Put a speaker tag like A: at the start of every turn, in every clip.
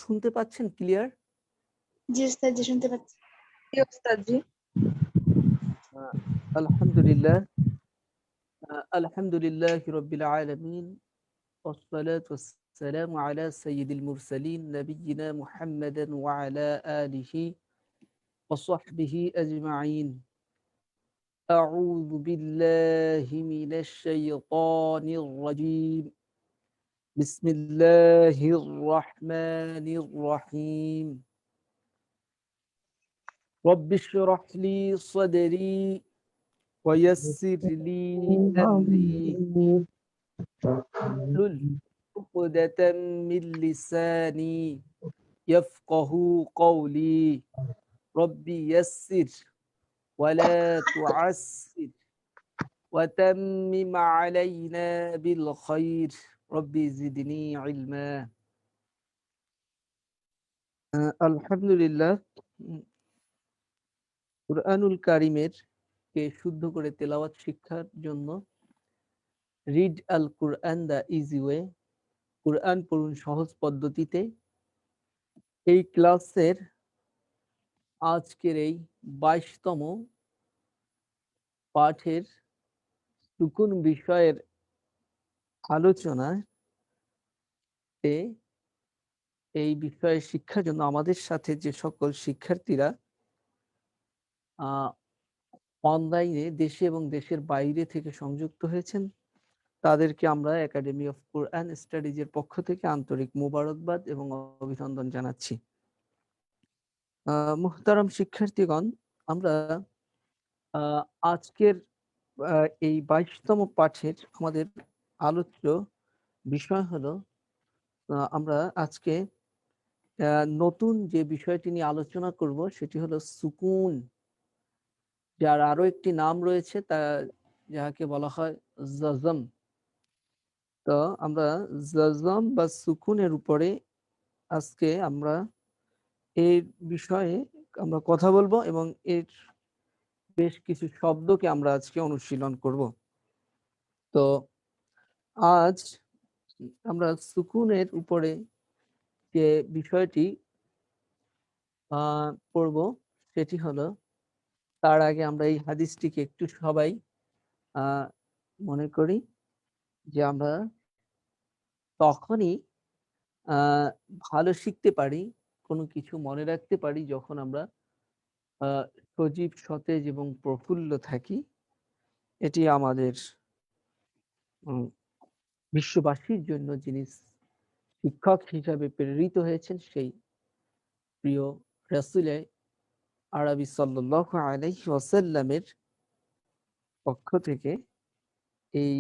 A: শুনতে পাচ্ছেন ক্লিয়ার?
B: জি উস্তাদ জি, শুনতে পাচ্ছি। জি উস্তাদ জি।
A: আলহামদুলিল্লাহ। আলহামদুলিল্লাহি রাব্বিল আলামিন والصلاة والسلام على سيد المرسلين نبينا محمد وعلى آله وصحبه أجمعين. أعوذ بالله من الشيطان الرجيم. بسم الله الرحمن الرحيم. رب اشرح لي صدري ويسر لي أمري واحلل عقدة من لساني يفقه قولي ربي يسر ولا تعسر وتمم علينا بالخير ربي زدني علما. আলহামদুলিল্লাহ, কুরআনুল কারিমের কে শুদ্ধ করে তেলাওয়াত শিক্ষার জন্য read Al Quran the easy way, Quran পড়ুন সহজ পদ্ধতিতে, এই ক্লাসের আজকের এই 22তম পাঠের সুকুন বিষয়ের আলোচনায় এই বিষয়ে শিক্ষার জন্য আমাদের সাথে যে সকল শিক্ষার্থীরা অনলাইনে দেশে এবং দেশের বাইরে থেকে সংযুক্ত হয়েছেন তাদেরকে আমরা একাডেমি অফ কোরআন স্টাডিজের পক্ষ থেকে আন্তরিক মোবারকবাদ এবং অভিনন্দন জানাচ্ছি। মুহতারাম শিক্ষার্থীগণ, আমরা আজকের এই 22তম পাঠের আমাদের আলোচ্য বিষয় হলো, আমরা আজকে নতুন যে বিষয়টি নিয়ে আলোচনা করব সেটি হলো সুকুন, যার আরো একটি নাম রয়েছে তা যাকে বলা হয় জজম। তো আমরা জজম বা সুকুনের উপরে আজকে আমরা এর বিষয়ে আমরা কথা বলবো এবং এর বেশ কিছু শব্দকে আমরা আজকে অনুশীলন করব। তো আজ আমরা সুকুনের উপরে যে বিষয়টি পড়ব সেটি হলো, তার আগে আমরা এই হাদিসটিকে একটু সবাই মনে করি যে আমরা তখনই ভালো শিখতে পারি, কোনো কিছু মনে রাখতে পারি যখন আমরা সজীব, সতেজ এবং প্রফুল্ল থাকি। এটি আমাদের বিশ্ববাসীর জন্য যিনি শিক্ষক হিসাবে প্রেরিত হয়েছেন সেই প্রিয় রাসূলে আরবি সাল্লাল্লাহু আলাইহি ওয়াসাল্লামের পক্ষ থেকে এই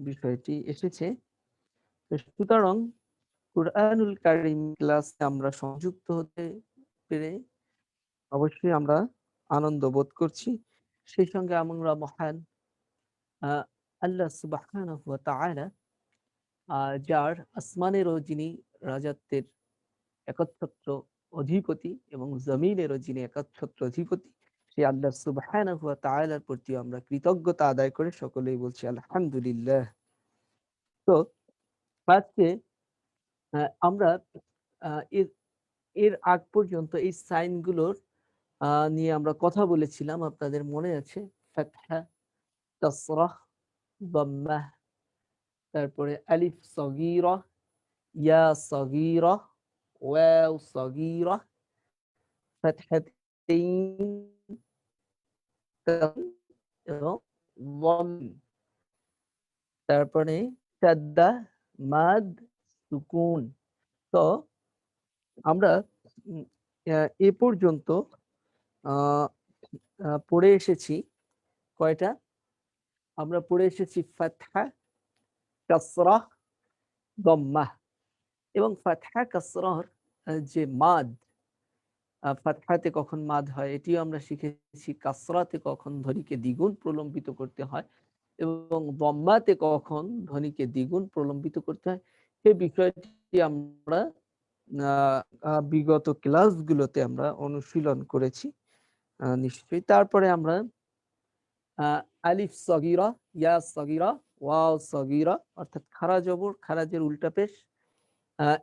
A: বিষয়টি এসেছে। সুতরাং কুরআনুল কারীম ক্লাসে আমরা সংযুক্ত হতে পেরে অবশ্যই আমরা আনন্দ বোধ করছি। সেই সঙ্গে আমরা মহান আল্লাহ সুবহানাহু ওয়া তাআলা, যার আসমানেরও যিনি রাজত্বের একচ্ছত্র অধিপতি এবং জমিনেরও যিনি একচ্ছত্র অধিপতি, সেই আল্লাহ সুবহানাহু ওয়া তাআলার প্রতি আমরা কৃতজ্ঞতা আদায় করে সকলেই বলছি আলহামদুলিল্লাহ। তো আজকে আমরা এর আগ পর্যন্ত এই সাইনগুলোর নিয়ে আমরা কথা বলেছিলাম, আপনাদের মনে আছে? ফাতহা, কাসরাহ, দাম্মাহ, তারপরে আলিফ সগীরা, ইয়া সগীরা, ওয়াও সগীরা, ফাতহাতাইন এবং ওয়াম, তারপরে শাদ্দা, মাদ, সুকুন। তো আমরা এ পর্যন্ত পড়ে এসেছি কয়টা? আমরা পড়ে এসেছি ফাতহা, কাসরাহ, দম্মাহ এবং ফাতহা কাসরার যে মাদ, ফাতহাতে কখন মাদ হয় এটিও আমরা শিখেছি, কাসরাতে কখন ধ্বনিকে দ্বিগুণ প্রলম্বিত করতে হয় এবং দম্মাতে কখন ধ্বনিকে দ্বিগুণ প্রলম্বিত করতে হয়, এই বিষয়টি আমরা বিগত ক্লাসগুলোতে আমরা অনুশীলন করেছি নিশ্চয়ই। তারপরে আমরা আলিফ সগীরা, ইয়া সগীরা, ওয়াও সগীরা অর্থাৎ খারা জবর, খারাজের উল্টা পেশ,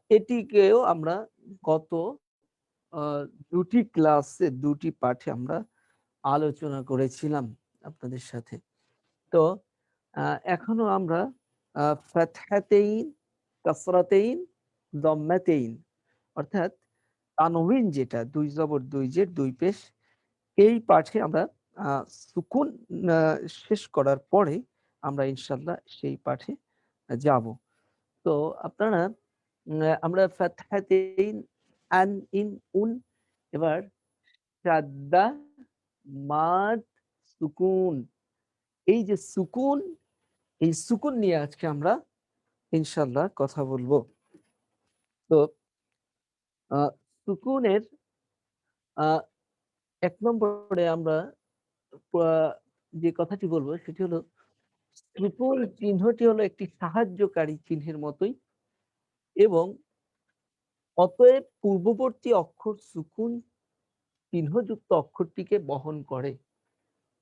A: এটিকেও আমরা গত দুটি ক্লাসে দুটি পাঠে আমরা আলোচনা করেছিলাম আপনাদের সাথে। তো এখনো আমরা ফাতহাতাইন, কাসরাতাইন, দম্মাতাইন অর্থাৎ তানউইন যেটা ২ জবর ২ জের ২ পেশ এই পাঠে আমরা আ সুকুন আ শেষ করার পরে আমরা ইনশাআল্লাহ সেই পাঠে যাব। তো আপনারা আমরা ফাতহাতাইন, আন, ইন, উন এবার শাদ্দা, মাদ, সুকুন। এই যে সুকুন, এই সুকুন নিয়ে আজকে আমরা ইনশাআল্লাহ কথা বলব। তো আ সুকুনের আ ১ নম্বরে আমরা আ যে কথাটি বলব সেটি হলো সুকুন চিহ্নটি হলো একটি সাহায্যকারী চিহ্নের মতোই এবং অতএব পূর্ববর্তী অক্ষর সুকুন চিহ্নযুক্ত অক্ষরটিকে বহন করে।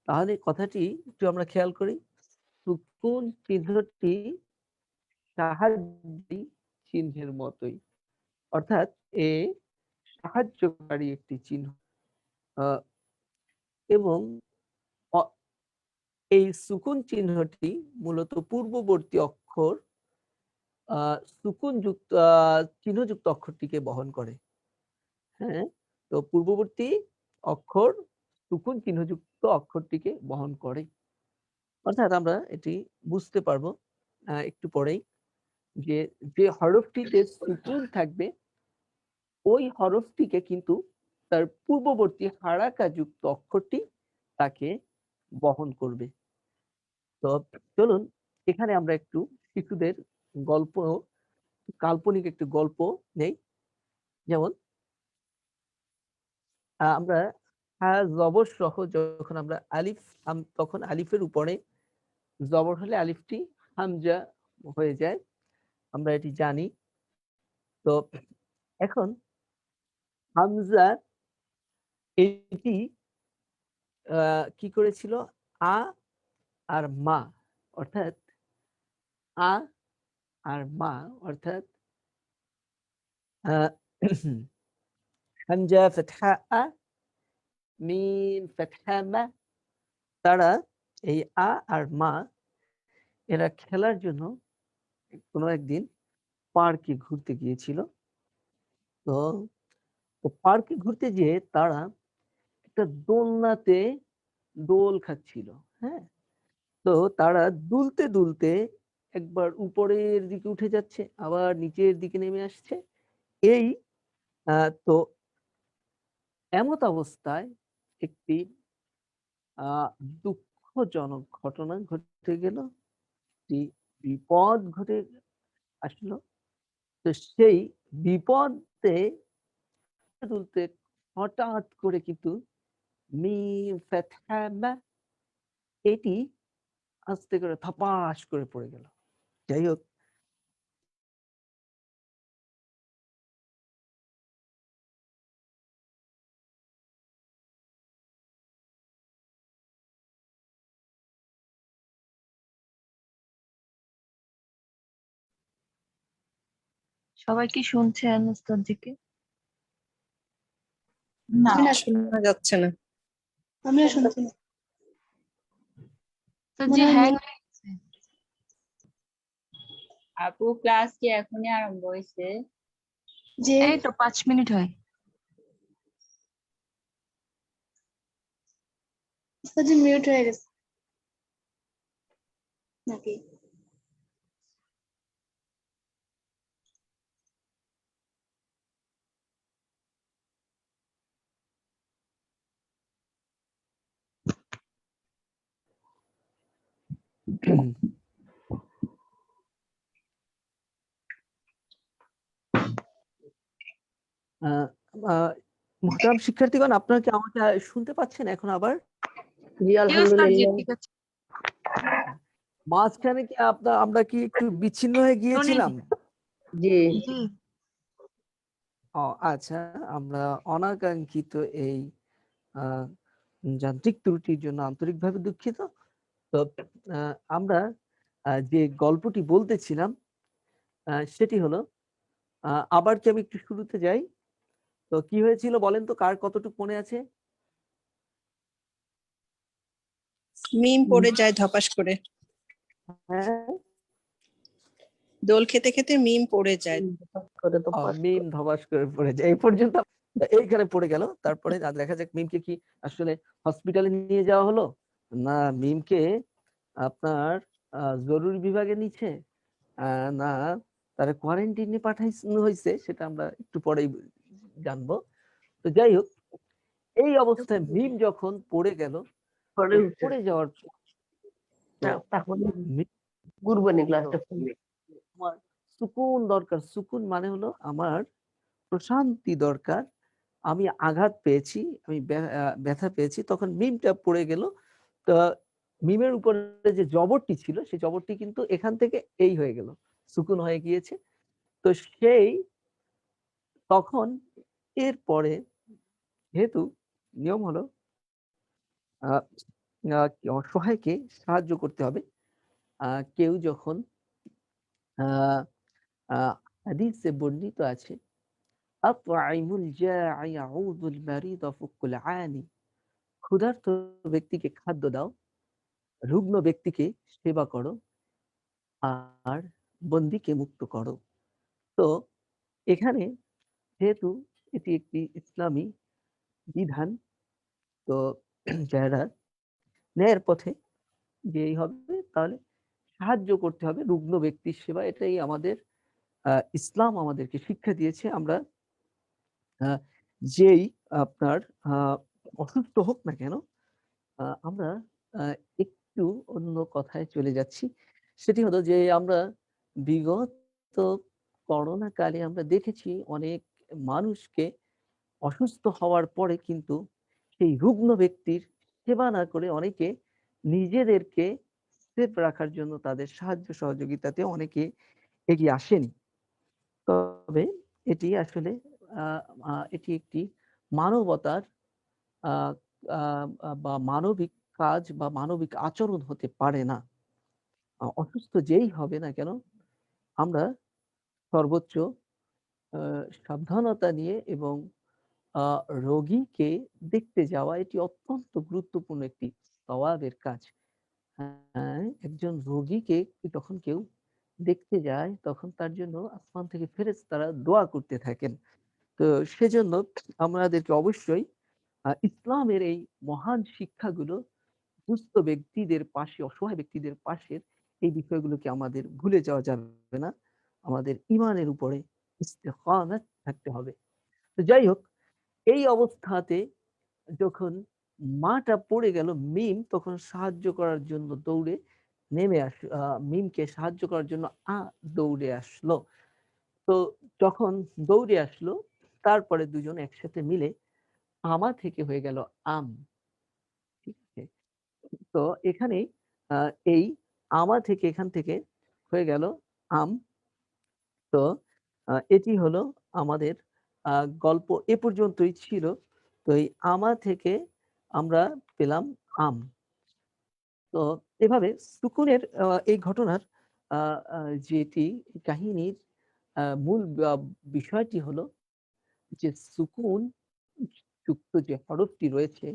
A: তাহলে কথাটি একটু আমরা খেয়াল করি। সুকুন চিহ্নটি সাহায্যী চিহ্নের মতোই। অর্থাৎ এ সাহায্যকারী একটি চিহ্ন। আ এবং অ এই সুকুন চিহ্নটি মূলত পূর্ববর্তী অক্ষর আ সুকুনযুক্ত চিহ্নযুক্ত অক্ষরটিকে বহন করে। হ্যাঁ? তো পূর্ববর্তী অক্ষর সুকুন চিহ্নযুক্ত অক্ষরটিকে বহন করে। অর্থাৎ আমরা এটি বুঝতে পারবো একটু পরেই যে, যে হরফটিতে সুকুন থাকবে ওই হরফটিকে কিন্তু তার পূর্ববর্তী হারাকাযুক্ত অক্ষরটি তাকে বহন করবে। তো চলুন এখানে আমরা একটু শিশুদের গল্প, কাল্পনিক একটি গল্প নেই। যেমন আমরা জবর সহ যখন আমরা আলিফ তখন আলিফের উপরে জবর হলে আলিফটি হামজা হয়ে যায়। আমরা এটি জানি। তো এখন হামজা এটি আ কি করেছিল? আ আর মা অর্থাৎ আ আর মা অর্থাৎ আ হামজা ফাতহা আ, মিম ফাতহা মা তারা এই আ আর মা এরা খেলার জন্য কোনো একদিন পার্কে ঘুরতে গিয়েছিল। তো, তো পার্কে ঘুরতে যেয়ে তারা একটা দোলনাতে দোল খাচ্ছিল। হ্যাঁ? তো তারা দুলতে, দুলতে একবার উপরের দিকে উঠে যাচ্ছে, আবার নিচের দিকে নেমে আসছে। এই আ তো এমত অবস্থায় একটি আ দুঃখজনক ঘটনা ঘটে গেল। একটি বিপদ ঘটে আসলো। তো সেই বিপদে তুলতে হঠাৎ করে কিন্তু মিম ফাতহা মা এটি আস্তে করে ধপাস করে পড়ে গেল। যাই হোক
C: সবাই কি শুনছেন উস্তাদজিকে?
B: না
D: না শোনা যাচ্ছে না।
B: আমিও শুনছি না।
C: উস্তাদজি
B: মনে হয়
C: হ্যাং
E: আপু ক্লাস কি এখনই আরম্ভ হয়েছে?
B: যে
C: এই তো 5 মিনিট হয়।
B: উস্তাদজি মিউট হয়ে গেছে নাকি?
A: আ আ মুহতারাম শিক্ষার্থীগণ আপনারা কি আমাকে শুনতে পাচ্ছেন এখন আবার?
D: জি
C: জি উস্তাদজি
D: আলহামদুলিল্লাহ।
C: ঠিক আছে।
A: মাঝখানে কি আমরা কি একটু বিচ্ছিন্ন হয়ে গিয়েছিলাম?
D: জি
C: জি
A: ও আচ্ছা, আমরা অনাকাঙ্ক্ষিত এই আ যান্ত্রিক ত্রুটির জন্য আন্তরিকভাবে দুঃখিত। তো আ আমরা যে গল্পটি বলতেছিলাম সেটি হলো আবার কি আমি একটু শুরুতে যাই? তো কি হয়েছিল বলেন তো, কার কতটুকু মনে আছে?
D: মিম পড়ে যায় ধপাস করে,
A: হ্যাঁ,
D: দোল খেতে খেতে মিম পড়ে যায়।
F: করে তো
A: মিম ধবাস করে পড়ে যায়। এই পর্যন্ত এইখানে পড়ে গেল। তারপরে দেখা যাক মিমকে কি আসলে হসপিটালে নিয়ে যাওয়া হলো, না মিমকে আপনার জরুরি বিভাগে নিচ্ছে, না তারা কোয়ারেন্টাইনে পাঠানো হয়েছে, সেটা আমরা একটু পরেই জানবো। তো যাই হোক, এই অবস্থায় মিম যখন পড়ে গেল,
F: পরে
A: তো
F: উঠে
A: পড়ে যাওয়ার তো
F: তাহলে
A: মিম
F: গুরবানি ক্লাসটা করবে।
A: আমার সুকুন দরকার। সুকুন মানে হলো আমার প্রশান্তি দরকার। আমি আঘাত পেয়েছি, আমি ব্যথা পেয়েছি, তখন মিমটা পড়ে গেল। তো মিমের উপরে যে জবরটি ছিল, সেই জবরটি কিন্তু এখান থেকে এই হয়ে গেল, সুকুন হয়ে গিয়েছে। তো সেই তখন এরপরে যেহেতু নিয়ম হলো আহ, অসহায়কে সাহায্য করতে হবে। কেউ যখন আহ আহ হাদিসে বর্ণিত আছে, আত'আইমুল জা'i আউযুল মারিদ ফুকুল আনি, ক্ষুধার্ত ব্যক্তিকে খাদ্য দাও, রুগ্ন ব্যক্তিকে সেবা করো, আর বন্দীকে মুক্ত করো। তো এখানে যেহেতু এটি একটি ইসলামী বিধান, তো যারা ন্যায়ের পথে যেই হবে তাহলে সাহায্য করতে হবে, রুগ্ন ব্যক্তির সেবা, এটাই আমাদের ইসলাম আমাদেরকে শিক্ষা দিয়েছে। আমরা যেই আপনার অসুস্থ হোক না কেন, আমরা একটু অন্য কথায় চলে যাচ্ছি। সেটি হলো যে আমরা বিগত করোনা কালে আমরা দেখেছি অনেক মানুষকে অসুস্থ হওয়ার পরে কিন্তু সেই রুগ্ন ব্যক্তির সেবা না করে অনেকে নিজেদেরকে সেফ রাখার জন্য তাদের সাহায্য সহযোগিতাতে অনেকে এগিয়ে আসেনি। তবে এটি আসলে এটি একটি মানবতার আ আ বা মানবিক কাজ বা মানবিক আচরণ হতে পারে না। অসুস্থ যেই হবে না কেন, আমরা সর্বোচ্চ আ সাবধানতা নিয়ে এবং আ রোগীকে দেখতে যাওয়া, এটি অত্যন্ত গুরুত্বপূর্ণ একটি সওয়াবের কাজ। হ্যাঁ, একজন রোগীকে যখন কেউ দেখতে যায়, তখন তার জন্য আসমান থেকে ফেরেশতারা দোয়া করতে থাকেন। তো সেজন্য আমাদেরকে অবশ্যই ইসলামের এই মহান শিক্ষাগুলো দুস্থ ব্যক্তিদের পাশে, অসহায় ব্যক্তিদের পাশের এই বিষয়গুলোকে আমাদের ভুলে যাওয়া যাবে না। আমাদের ঈমানের উপরে ইস্তেকামাত থাকতে হবে। তো যাই হোক, এই অবস্থাতে যখন মাটা পড়ে গেল, মিম তখন সাহায্য করার জন্য দৌড়ে নেমে মিমকে সাহায্য করার জন্য দৌড়ে আসলো। তো যখন দৌড়ে আসলো, তারপরে দুজন একসাথে মিলে আমা থেকে হয়ে গেল আম। ঠিক আছে? তো এখানে আ এই আমা থেকে এখান থেকে হয়ে গেল আম। তো এটি হলো আমাদের আ গল্প এ পর্যন্তই ছিল। তো এই আমা থেকে আমরা পেলাম আম। তো এভাবে সুকুনের এই ঘটনার আ আ যেটি কাহিনীর মূল বিষয়টি হলো যে সুকুন যুক্ত যে হরফটি রয়েছে,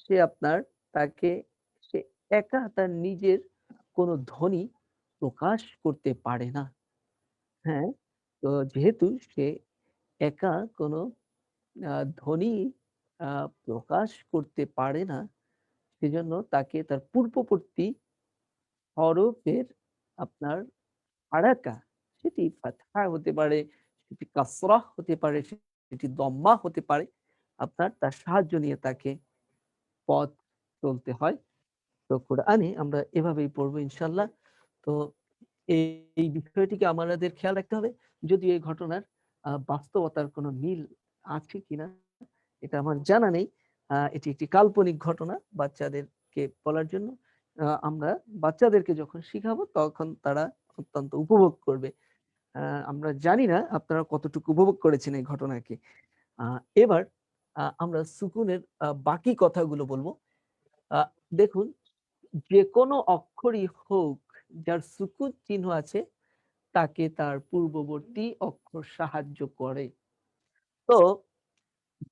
A: সে আপনার তাকে সে একা তার নিজের কোনো ধ্বনি প্রকাশ করতে পারে না। হ্যাঁ? তো যেহেতু সে একা কোনো ধ্বনি আ প্রকাশ করতে পারে না, সেজন্য তাকে তার পূর্ববর্তী হরফের আপনার হারাকা, সেটি ফাতহা হতে পারে, সেটি কাসরাহ হতে পারে, সেটি দম্মা হতে পারে। আপনার তার সাহায্য নিয়ে তাকে পথ চলতে হয়। তো কোরআনে আমরা এভাবেই পড়বো ইনশাআল্লাহ। তো এই এই বিষয়টিকে আমাদের খেয়াল রাখতে হবে। যদিও এই ঘটনার বাস্তবতার কোনো মিল আছে কিনা এটা আমার জানা নেই। এটি একটি কাল্পনিক ঘটনা বাচ্চাদেরকে বলার জন্য। আমরা বাচ্চাদেরকে যখন শিখাবো তখন তারা অত্যন্ত উপভোগ করবে। আ আমরা জানি না আপনারা কতটুকু উপভোগ করেছেন এই ঘটনাকে। আ এবার আমরা সুকুনের বাকি কথাগুলো বলবো। আ দেখুন, যেকোনো অক্ষরই হোক যার সুকুন চিহ্ন আছে, তাকে তার পূর্ববর্তী অক্ষর সাহায্য করে। তো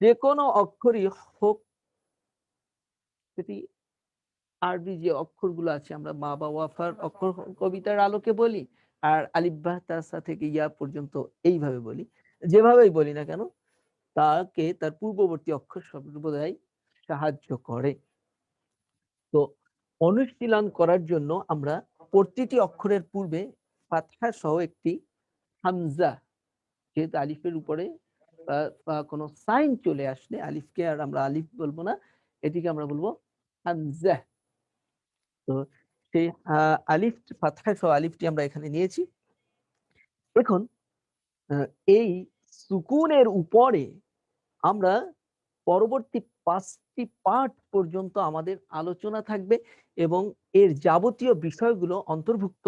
A: যে কোনো অক্ষরই হোক, সেটি আরবি যে অক্ষরগুলো আছে আমরা মা বা ওয়াফার অক্ষর কবিতার আলোকে বলি, আর আলিফ বা তাসা থেকে ইয়া পর্যন্ত এইভাবে বলি। যেভাবেই বলি না কেন, তাকে তার পূর্ববর্তী অক্ষর সর্বদাই সাহায্য করে। তো অনুশীলন করার জন্য আমরা প্রতিটি অক্ষরের পূর্বে ফাতহা সহ একটি হামজা, যেহেতু আলিফের উপরে কোনো সাইন চলে আসলে আলিফকে আর আমরা আলিফ বলবো না, এটিকে আমরা বলবো হামজা। তো সেই আলিফ, ফাতহা সহ আলিফটি আমরা এখানে নিয়েছি। এখন এই সুকুনের উপরে আমরা পরবর্তী 5টি পাঠ পর্যন্ত আমাদের আলোচনা থাকবে এবং এর যাবতীয় বিষয়গুলো অন্তর্ভুক্ত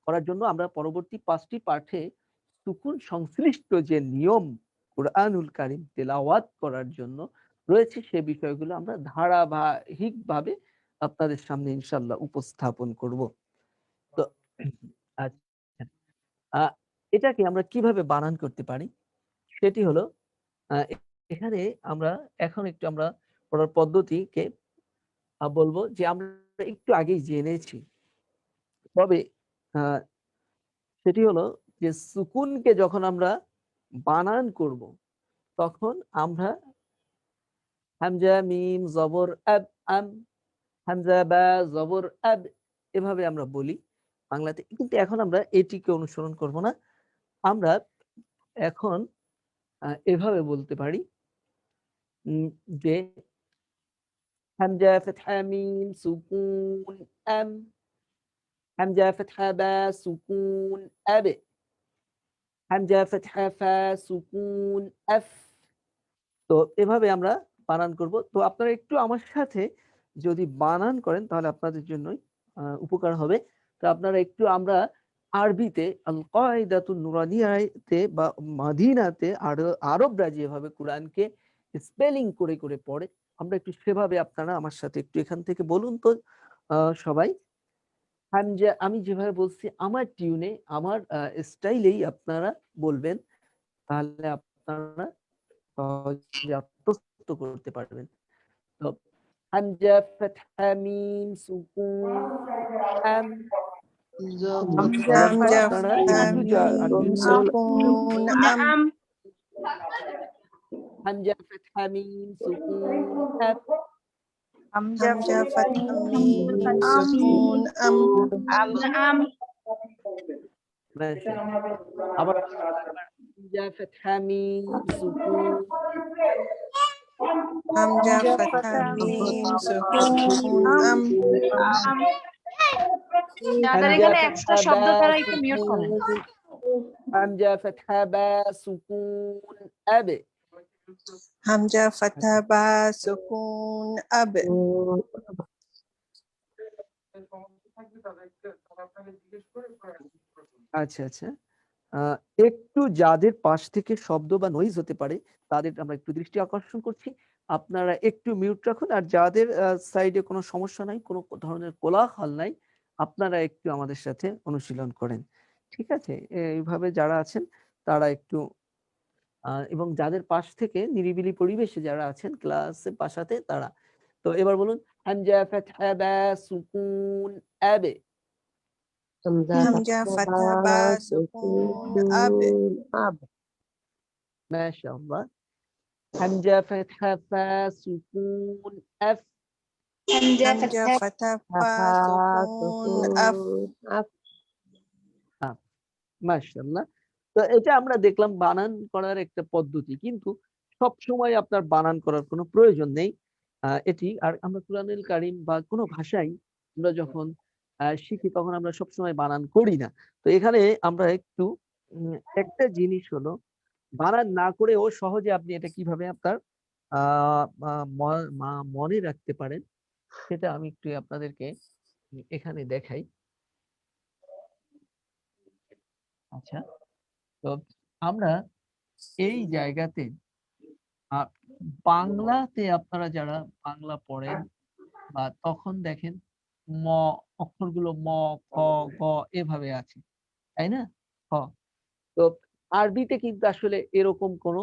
A: করার জন্য আমরা পরবর্তী 5টি পাঠে সুকুন সংশ্লিষ্ট যে নিয়ম কুরআনুল কারীম তেলাওয়াত করার জন্য রয়েছে, সে বিষয়গুলো আমরা ধারাবাহিকভাবে আপনাদের সামনে ইনশাআল্লাহ উপস্থাপন করব। তো আচ্ছা, এটাকে আমরা কিভাবে বানান করতে পারি সেটি হলো, এখানে আমরা এখন একটু আমরা পড়ার পদ্ধতিকে বলবো যে আমরা একটু আগেই জেনেছি। তবে সেটি হলো যে সুকুনকে যখন আমরা বানান করব তখন আমরা হামজা মিম জবর আব আম, হামজা বা জবর আব, এভাবে আমরা বলি বাংলাতে। কিন্তু এখন আমরা এটিকে অনুসরণ করব না। আমরা এখন এভাবে বলতে পারি যে হামজা ফাতহা মিম সুকুন আম, হামজা ফাতহা বা সুকুন আব, হামজা ফাতহা ফা সুকুন আফ। তো এভাবে আমরা বানান করব। তো আপনারা একটু আমার সাথে যদি বানান করেন তাহলে আপনাদের জন্যই উপকার হবে। তো আপনারা একটু আমরা আরবিতে আল কায়দাতুন নুরানিয়াতে বা মাদিনাতে আরবরা যেভাবে কোরআনকে স্পেলিং করে করে পড়ে, আমরা একটু সেভাবে আপনারা আমার সাথে একটু এখান থেকে বলুন তো সবাই। হামজা আমি যেভাবে বলছি আমার টিউনে আমার স্টাইলেই আপনারা বলবেন, তাহলে আপনারা সহজে আত্মস্থ করতে পারবেন। তো হামজা ফাতহা মিম সুকুন আম,
D: হামজা
A: আপনারা
D: ফাতহা
A: একটু
D: মিম সুকুন আম,
A: হামজা ফাতহা মিম সুকুন আব,
D: হামজা ফাতহা মিম সুকুন আম,
A: মাশাআল্লাহ। আবার হামজা ফাতহা মিম সুকুন,
D: হামজা ফাতহা মিম সুকুন আম,
C: যাদের
A: হামজা
C: এখানে এক্সট্রা
A: ফাতহা
C: শব্দ
A: বা
C: তারা একটু মিউট করেন।
A: সুকুন, হামজা ফাতহা বা সুকুন আব,
D: হামজা ফাতহা বা সুকুন আব,
A: আচ্ছা আচ্ছা। একটু যাদের পাশ থেকে শব্দ বা নয়েজ হতে পারে তাদের আমরা একটু দৃষ্টি আকর্ষণ করছি, আপনারা একটু মিউট রাখুন। আর যাদের সাইডে কোনো সমস্যা নাই, কোনো ধরনের কোলাহল নাই, আপনারা একটু আমাদের সাথে অনুশীলন করেন। ঠিক আছে? এইভাবে যারা আছেন তারা একটু এবং যাদের পাশ থেকে নিরিবিলি পরিবেশে যারা আছেন ক্লাসে পাশাতে তারা। তো এবার বলুন হামজা ফাতহা বা সুকুন আব,
D: হামজা ফাতহা বা সুকুন আব,
F: আব,
A: মাশাআল্লাহ। হামজা ফাতহা ফা সুকুন আফ,
B: হামজা
D: হামজা
B: ফাতহা
D: ফাতহা বা সুকুন আফ,
F: আব,
A: মাশাআল্লাহ। তো এটা আমরা দেখলাম বানান করার একটা পদ্ধতি, কিন্তু সব সময় আপনার বানান করার কোনো প্রয়োজন নেই। এটি আর আমরা কুরআনুল কারীম বা কোনো ভাষাই আমরা যখন শিখি তখন আমরা সবসময় বানান করি না। তো এখানে আমরা একটু একটা জিনিস হলো বানান না করেও সহজে আপনি এটা কিভাবে আপনার আ আ ম মা মনে রাখতে পারেন সেটা আমি একটু আপনাদেরকে এখানে দেখাই। আচ্ছা, তো আমরা এই জায়গাতে আ বাংলাতে আপনারা যারা বাংলা পড়েন বা তখন দেখেন ম অক্ষরগুলো ম, ক, গ এভাবে আছে। তাই না? হ। তো আরবিতে কিন্তু আসলে এরকম কোনো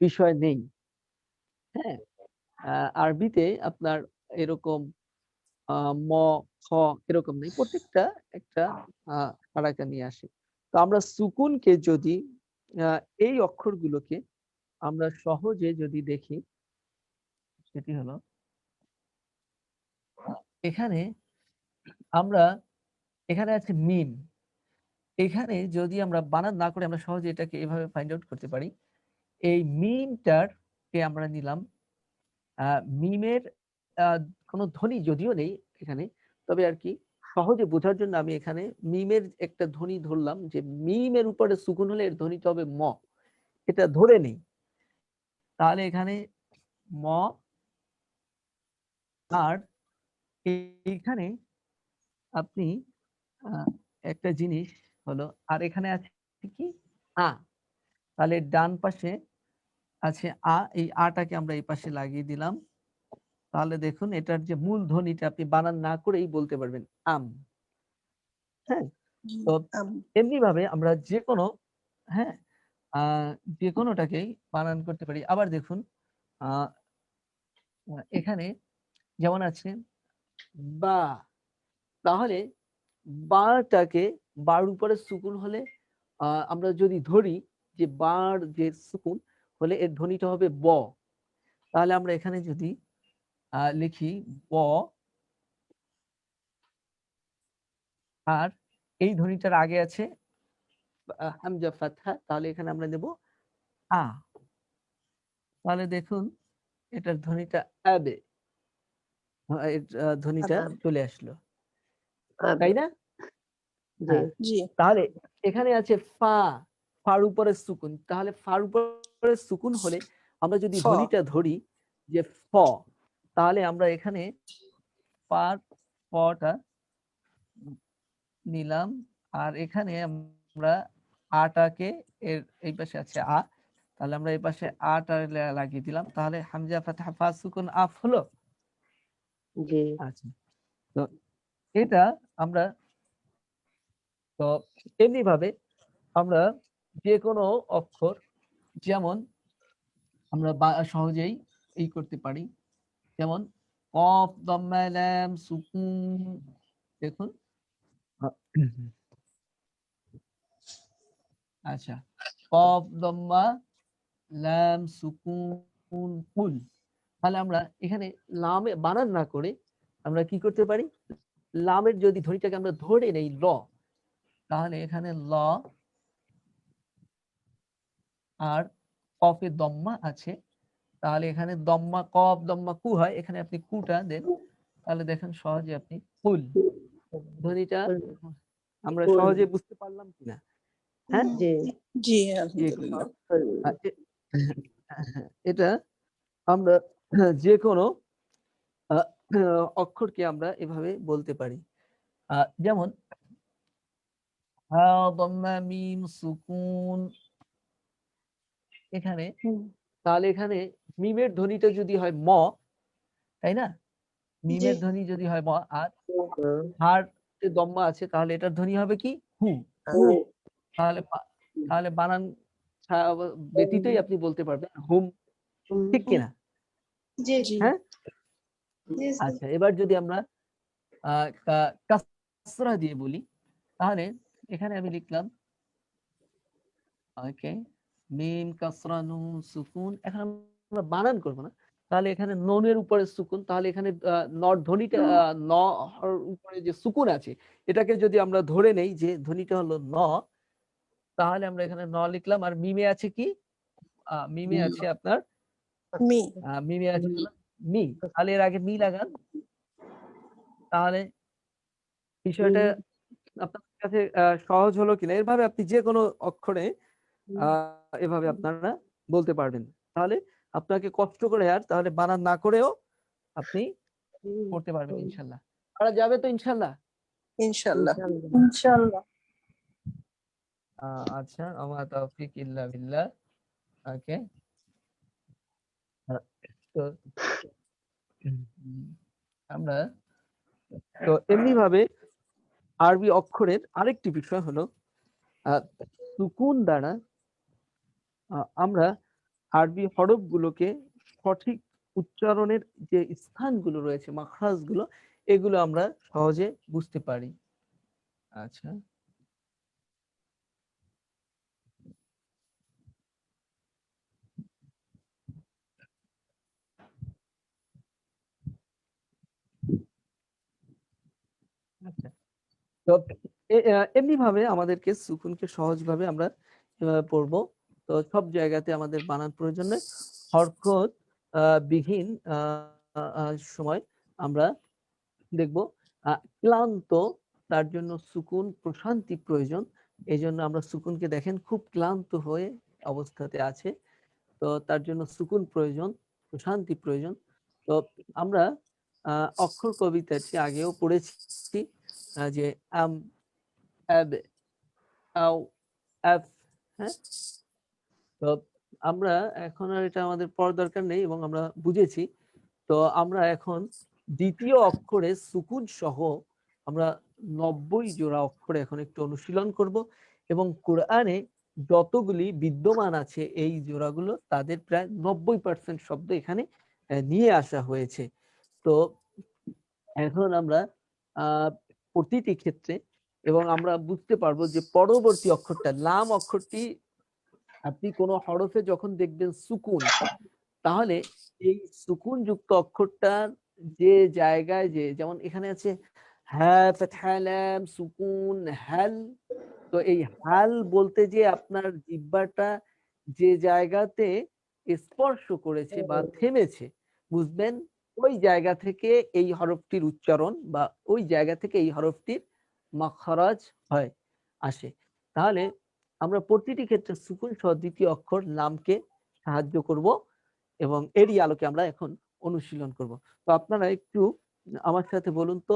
A: বিষয় নেই। হ্যাঁ? আরবিতে আপনার এরকম আ ম, খ এরকম নেই। প্রত্যেকটা একটা আ হারাকা নিয়ে আসে। তো আমরা সুকুনকে যদি আ এই অক্ষরগুলোকে আমরা সহজে যদি দেখি সেটি হলো এখানে আমরা এখানে আছে মিম। এখানে যদি আমরা বানান না করে আমরা সহজে এটাকে এভাবে ফাইন্ড আউট করতে পারি। এই মিমটাকে আমরা নিলাম আ মিমের আ কোনো ধ্বনি যদিও নেই এখানে। তবে আরকি সহজে বোঝার জন্য আমি এখানে মিমের একটা ধ্বনি ধরলাম যে মিমের উপরে সুকুন হলে এর ধ্বনিটা হবে ম। এটা ধরে নেই। তাহলে এখানে ম আর এইখানে আপনি আ একটা জিনিস হলো আর এখানে আছে কি আ। তাহলে ডান পাশে আছে আ। এই আটাকে আমরা এই পাশে লাগিয়ে দিলাম। তাহলে দেখুন এটার যে মূল ধ্বনিটা আপনি বানান না করেই বলতে পারবেন আম। হ্যাঁ? তো এমনিভাবে আমরা যেকোনো হ্যাঁ? আ যেকোনোটাকেই বানান করতে পারি। আবার দেখুন আ এখানে যেমন আছে বা। তাহলে বাটাকে বার উপরে সুকুন হলে আমরা যদি ধরি যে বার যে সুকুন হলে এর ধ্বনিটা হবে ব। তাহলে আমরা এখানে যদি লিখি ব আর এই ধ্বনিটার আগে আছে হামজা ফাতহা তাহলে এখানে আমরা নেব আ। তাহলে দেখুন এটার ধ্বনিটা আবে। এর ধ্বনিটা
F: আবে।
A: চলে আসলো।
F: আবে।
A: তাই না?
F: জি।
A: হ্যাঁ।
D: জি
A: তাহলে এখানে আছে ফা, ফার উপরে সুকুন। তাহলে ফার উপরে সুকুন হলে আমরা যদি
D: ফ
A: ধ্বনিটা ধরি যে ফ, তাহলে আমরা এখানে ফার ফটা নিলাম। আর এখানে আমরা আটাকে এর এই পাশে আছে আ। তাহলে আমরা এই পাশে আটা লাগিয়ে দিলাম। তাহলে হামজা ফাতহা ফা সুকুন আফ হলো?
F: জি।
A: আচ্ছা। তো এটা আমরা তো এমনিভাবে আমরা যেকোনো অক্ষর যেমন আমরা সহজেই করতে পারি। যেমন কফ, দম্মা, লাম, সুকুন দেখুন আ আচ্ছা। কফ, দম্মা, লাম, সুকুন, কুল। তাহলে আমরা এখানে লামে বানান না করে আমরা কি করতে পারি? লামের যদি ধ্বনিটাকে আমরা ধরে নেই ল, তাহলে এখানে ল আর কফে দম্মা আছে। তাহলে এখানে দম্মা কফ, দম্মা কু হয়। এখানে আপনি কুটা দেন। তাহলে দেখেন সহজে আপনি কুল ধ্বনিটা আমরা
F: কুল।
A: সহজে বুঝতে পারলাম কিনা? হ্যাঁ?
F: জি।
D: জি
A: যে
D: আলহামদুলিল্লাহ
A: আ এ হ্যাঁ, এটা আমরা যেকোনো আ অক্ষরকে আমরা এভাবে বলতে পারি। যেমন হা, দম্মা, মিম, সুকুন এখানে তাহলে এখানে মিমের ধ্বনিটা যদি হয় ম, তাই না?
B: জি
A: মিমের ধ্বনি যদি হয় ম আর
F: হুম।
A: হার যে দম্মা আছে তাহলে এটার ধ্বনি হবে কি? হু।
F: হুম।
A: তাহলে তাহলে বানান ব্যতীতই আপনি বলতে পারবেন হুম। ঠিক কিনা?
B: জি
D: জি
A: হ্যাঁ?
B: জি স্যার।
A: আচ্ছা এবার যদি আমরা আ কা কাসরা দিয়ে বলি তাহলে এখানে আমি লিখলাম ওকে মিম কাসরা নুন সুকুন। এখন আমরা বানান করব না। তাহলে এখানে নুনের উপরে সুকুন তাহলে এখানে নর ধ্বনিটা ন হর উপরে যে সুকুন আছে এটাকে যদি আমরা ধরে নেই যে ধ্বনিটা হলো ন তাহলে আমরা এখানে ন লিখলাম আর মিমে আছে কি? মিমে আছে আপনার
D: মি
A: মিমে আছে হলো মি। তাহলে এর আগে মি লাগান। তাহলে বিষয়টা আপনার কাছে সহজ হলো কিনা? এভাবে আপনি যেকোনো অক্ষরে আ এভাবে আপনারা বলতে পারবেন। তাহলে আপনাকে কষ্ট করে আর তাহলে বানান না করেও আপনি পড়তে পারবেন ইনশাআল্লাহ। পারা যাবে তো ইনশাআল্লাহ?
D: ইনশাল্লাহ
B: ইনশাআল্লাহ।
A: আ আচ্ছা, আমা তাওফিক ইল্লা বিল্লাহ। ওকে। আ তো আমরা তো এমনিভাবে আরবি অক্ষরের আরেকটি বিষয় হলো সুকুন দ্বারা আমরা আরবি হরফগুলোকে সঠিক উচ্চারণের যে স্থানগুলো রয়েছে, মাখরাজগুলো, এগুলো আমরা সহজে বুঝতে পারি। আচ্ছা, আচ্ছা। তো এমনি ভাবে আমাদেরকে সুকুনকে সহজভাবে আমরা পড়বো। তো সব জায়গাতে আমাদের বানান প্রয়োজন নেই। হরকত বিহীন সময় আমরা দেখব ক্লান্ত, তার জন্য সুকুন প্রশান্তি প্রয়োজন। এই জন্য আমরা সুকুনকে দেখেন খুব ক্লান্ত হয়ে অবস্থাতে আছে, তো তার জন্য সুকুন প্রয়োজন, প্রশান্তি প্রয়োজন। তো আমরা অক্ষর কবিতাটি আগেও পড়েছি যে আম, আব, আও, আফ, হ্যাঁ। তো আমরা এখন আর এটা আমাদের পড়ার দরকার নেই এবং আমরা বুঝেছি। তো আমরা এখন দ্বিতীয় অক্ষরে সুকুন সহ আমরা 90 জোড়া অক্ষরে এখন একটু অনুশীলন করব এবং কোরআনে যতগুলি বিদ্যমান আছে এই জোড়াগুলো তাদের প্রায় 90% শব্দ এখানে নিয়ে আসা হয়েছে। তো এখন আমরা প্রতিটি ক্ষেত্রে এবং আমরা বুঝতে পারবো যে পরবর্তী অক্ষরটা লাম অক্ষরটি আপনি কোনো হরফে যখন দেখবেন সুকুন, তাহলে এই সুকুন যুক্ত অক্ষরটার যে জায়গায় যেমন এখানে আছে হ্যাঁ ফাতহা লাম সুকুন হাল, তো এই হাল বলতে যে আপনার জিহ্বাটা যে জায়গাতে স্পর্শ করেছে বা থেমেছে, বুঝবেন ওই জায়গা থেকে এই হরফটির উচ্চারণ বা ওই জায়গা থেকে এই হরফটির মাখরাজ হয় আসে। তাহলে আমরা প্রতিটি ক্ষেত্রে সুকুন সহ দ্বিতীয় অক্ষর লামকে সাহায্য করব এবং এরই আলোকে আমরা এখন অনুশীলন করব। তো আপনারা একটু আমার সাথে বলুন তো,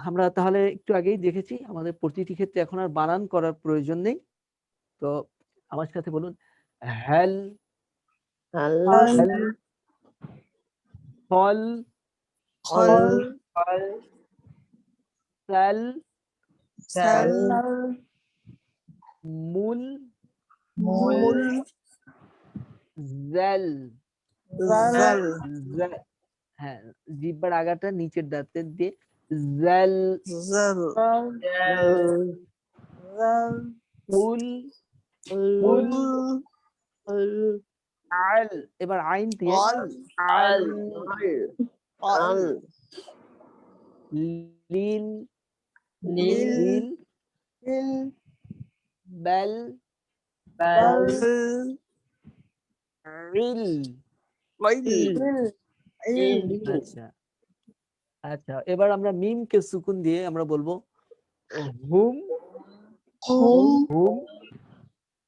A: আমরা তাহলে একটু আগেই দেখেছি আমাদের প্রতিটি ক্ষেত্রে এখন আর বানান করার প্রয়োজন নেই। তো আমার সাথে বলুন হ্যাল,
F: হাল,
A: হ্যাল, ফল,
F: হল,
A: ফল, সাল,
F: সাল,
A: মুল,
F: মুল,
A: জাল,
F: জাল,
A: হ্যাঁ জিহ্বার আগাটা নিচের দাঁতের দিয়ে জাল,
F: জাল,
A: উল,
F: উল,
A: আল, এবার আইন দিয়ে আল,
F: আল,
A: লিল,
F: লিল,
A: বেল,
F: বাল,
A: রিল।
F: ইল,
A: আচ্ছা আচ্ছা, এবার আমরা মিমকে সুকুন দিয়ে আমরা বলবো হুম,
F: হুম,
A: হুম।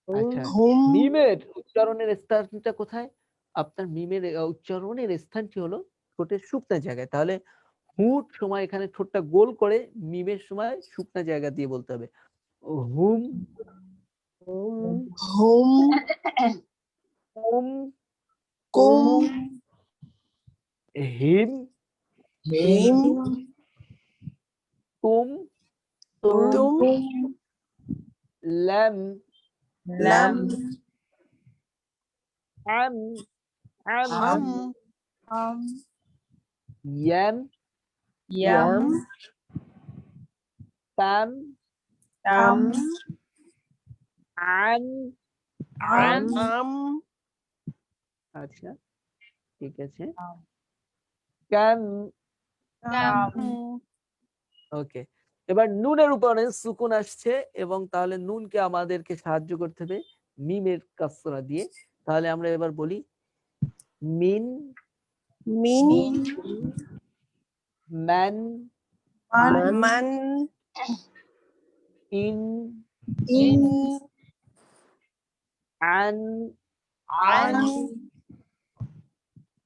A: আচ্ছা, মিমের উচ্চারণের স্থানটা কোথায়? আপনার মিমের উচ্চারণের স্থানটি হলো ঠোঁটের শুকনা জায়গায়। তাহলে হুট সময় এখানে ঠোঁটটা গোল করে মিমের সময় শুকনা জায়গা দিয়ে বলতে হবে হুম,
F: হুম,
A: হুম,
F: কুম,
A: হিম,
F: হিম,
A: তুম,
F: তুম,
A: লাম,
F: লাম,
A: আম,
F: আম,
A: ইয়াম,
F: ইয়াম,
A: তাম,
F: তাম,
A: আন,
F: আম,
A: আচ্ছা ঠিক আছে, কাম, ওকে। এবার নুনের উপরে সুকুন আসছে এবং তাহলে নুনকে আমাদেরকে সাহায্য করতে হবে মিমের কাসরা দিয়ে। তাহলে আমরা এবার বলি মিন,
F: মিন,
A: মান,
F: মান,
A: ইন,
F: ইন,
A: আন,
F: আন,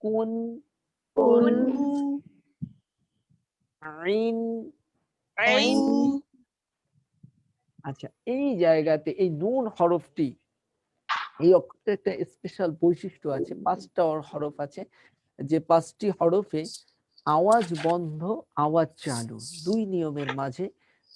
A: কুন,
F: কুন,
A: আইন।
F: আইন।
A: আচ্ছা, এই জায়গাতে এই নুন হরফটি, এই অক্ষরের একটা স্পেশাল বৈশিষ্ট্য আছে। 5টা হরফ আছে, যে 5টি হরফে আওয়াজ বন্ধ আওয়াজ চালু, দুই নিয়মের মাঝে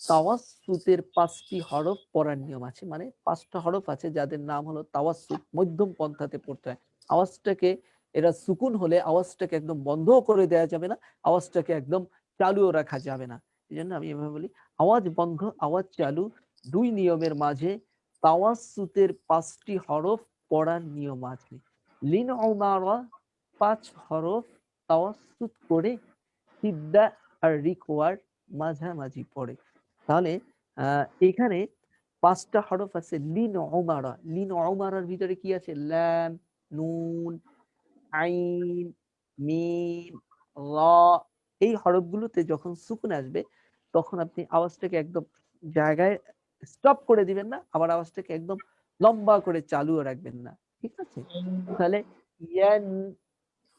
A: তাওয়াসসুতের 5টি হরফ পড়ার নিয়ম আছে, মানে 5টা হরফ আছে যাদের নাম হলো তাওয়াসসুত, মধ্যম পন্থাতে পড়তে হয়। আওয়াজটাকে এরা সুকুন হলে আওয়াজটাকে একদম বন্ধ করে দেওয়া যাবে না, আওয়াজটাকে একদম চালুও রাখা যাবে না। এই জন্য আমি এভাবে বলি, আওয়াজ বন্ধ আওয়াজ চালু 2 নিয়মের মাঝে তাওয়াসসুতের 5টি হরফ পড়ার নিয়ম আছে। লিন উমারা 5 হরফ তাওয়াসসুত করে সিদ্দা আর রিকওয়ার মাঝামাঝি পড়ে। তাহলে এখানে 5টা হরফ আছে লিন উমারা। লিন উমারার ভিতরে কি আছে? লাম, নুন, আইন, মিম, রা। এই হরফগুলোতে যখন সুকুন আসবে তখন আপনি আওয়াজটাকে একদম জায়গায় স্টপ করে দিবেন না, আবার আওয়াজটাকে একদম লম্বা করে চালুও রাখবেন না। ঠিক আছে? তাহলে ইয়ান,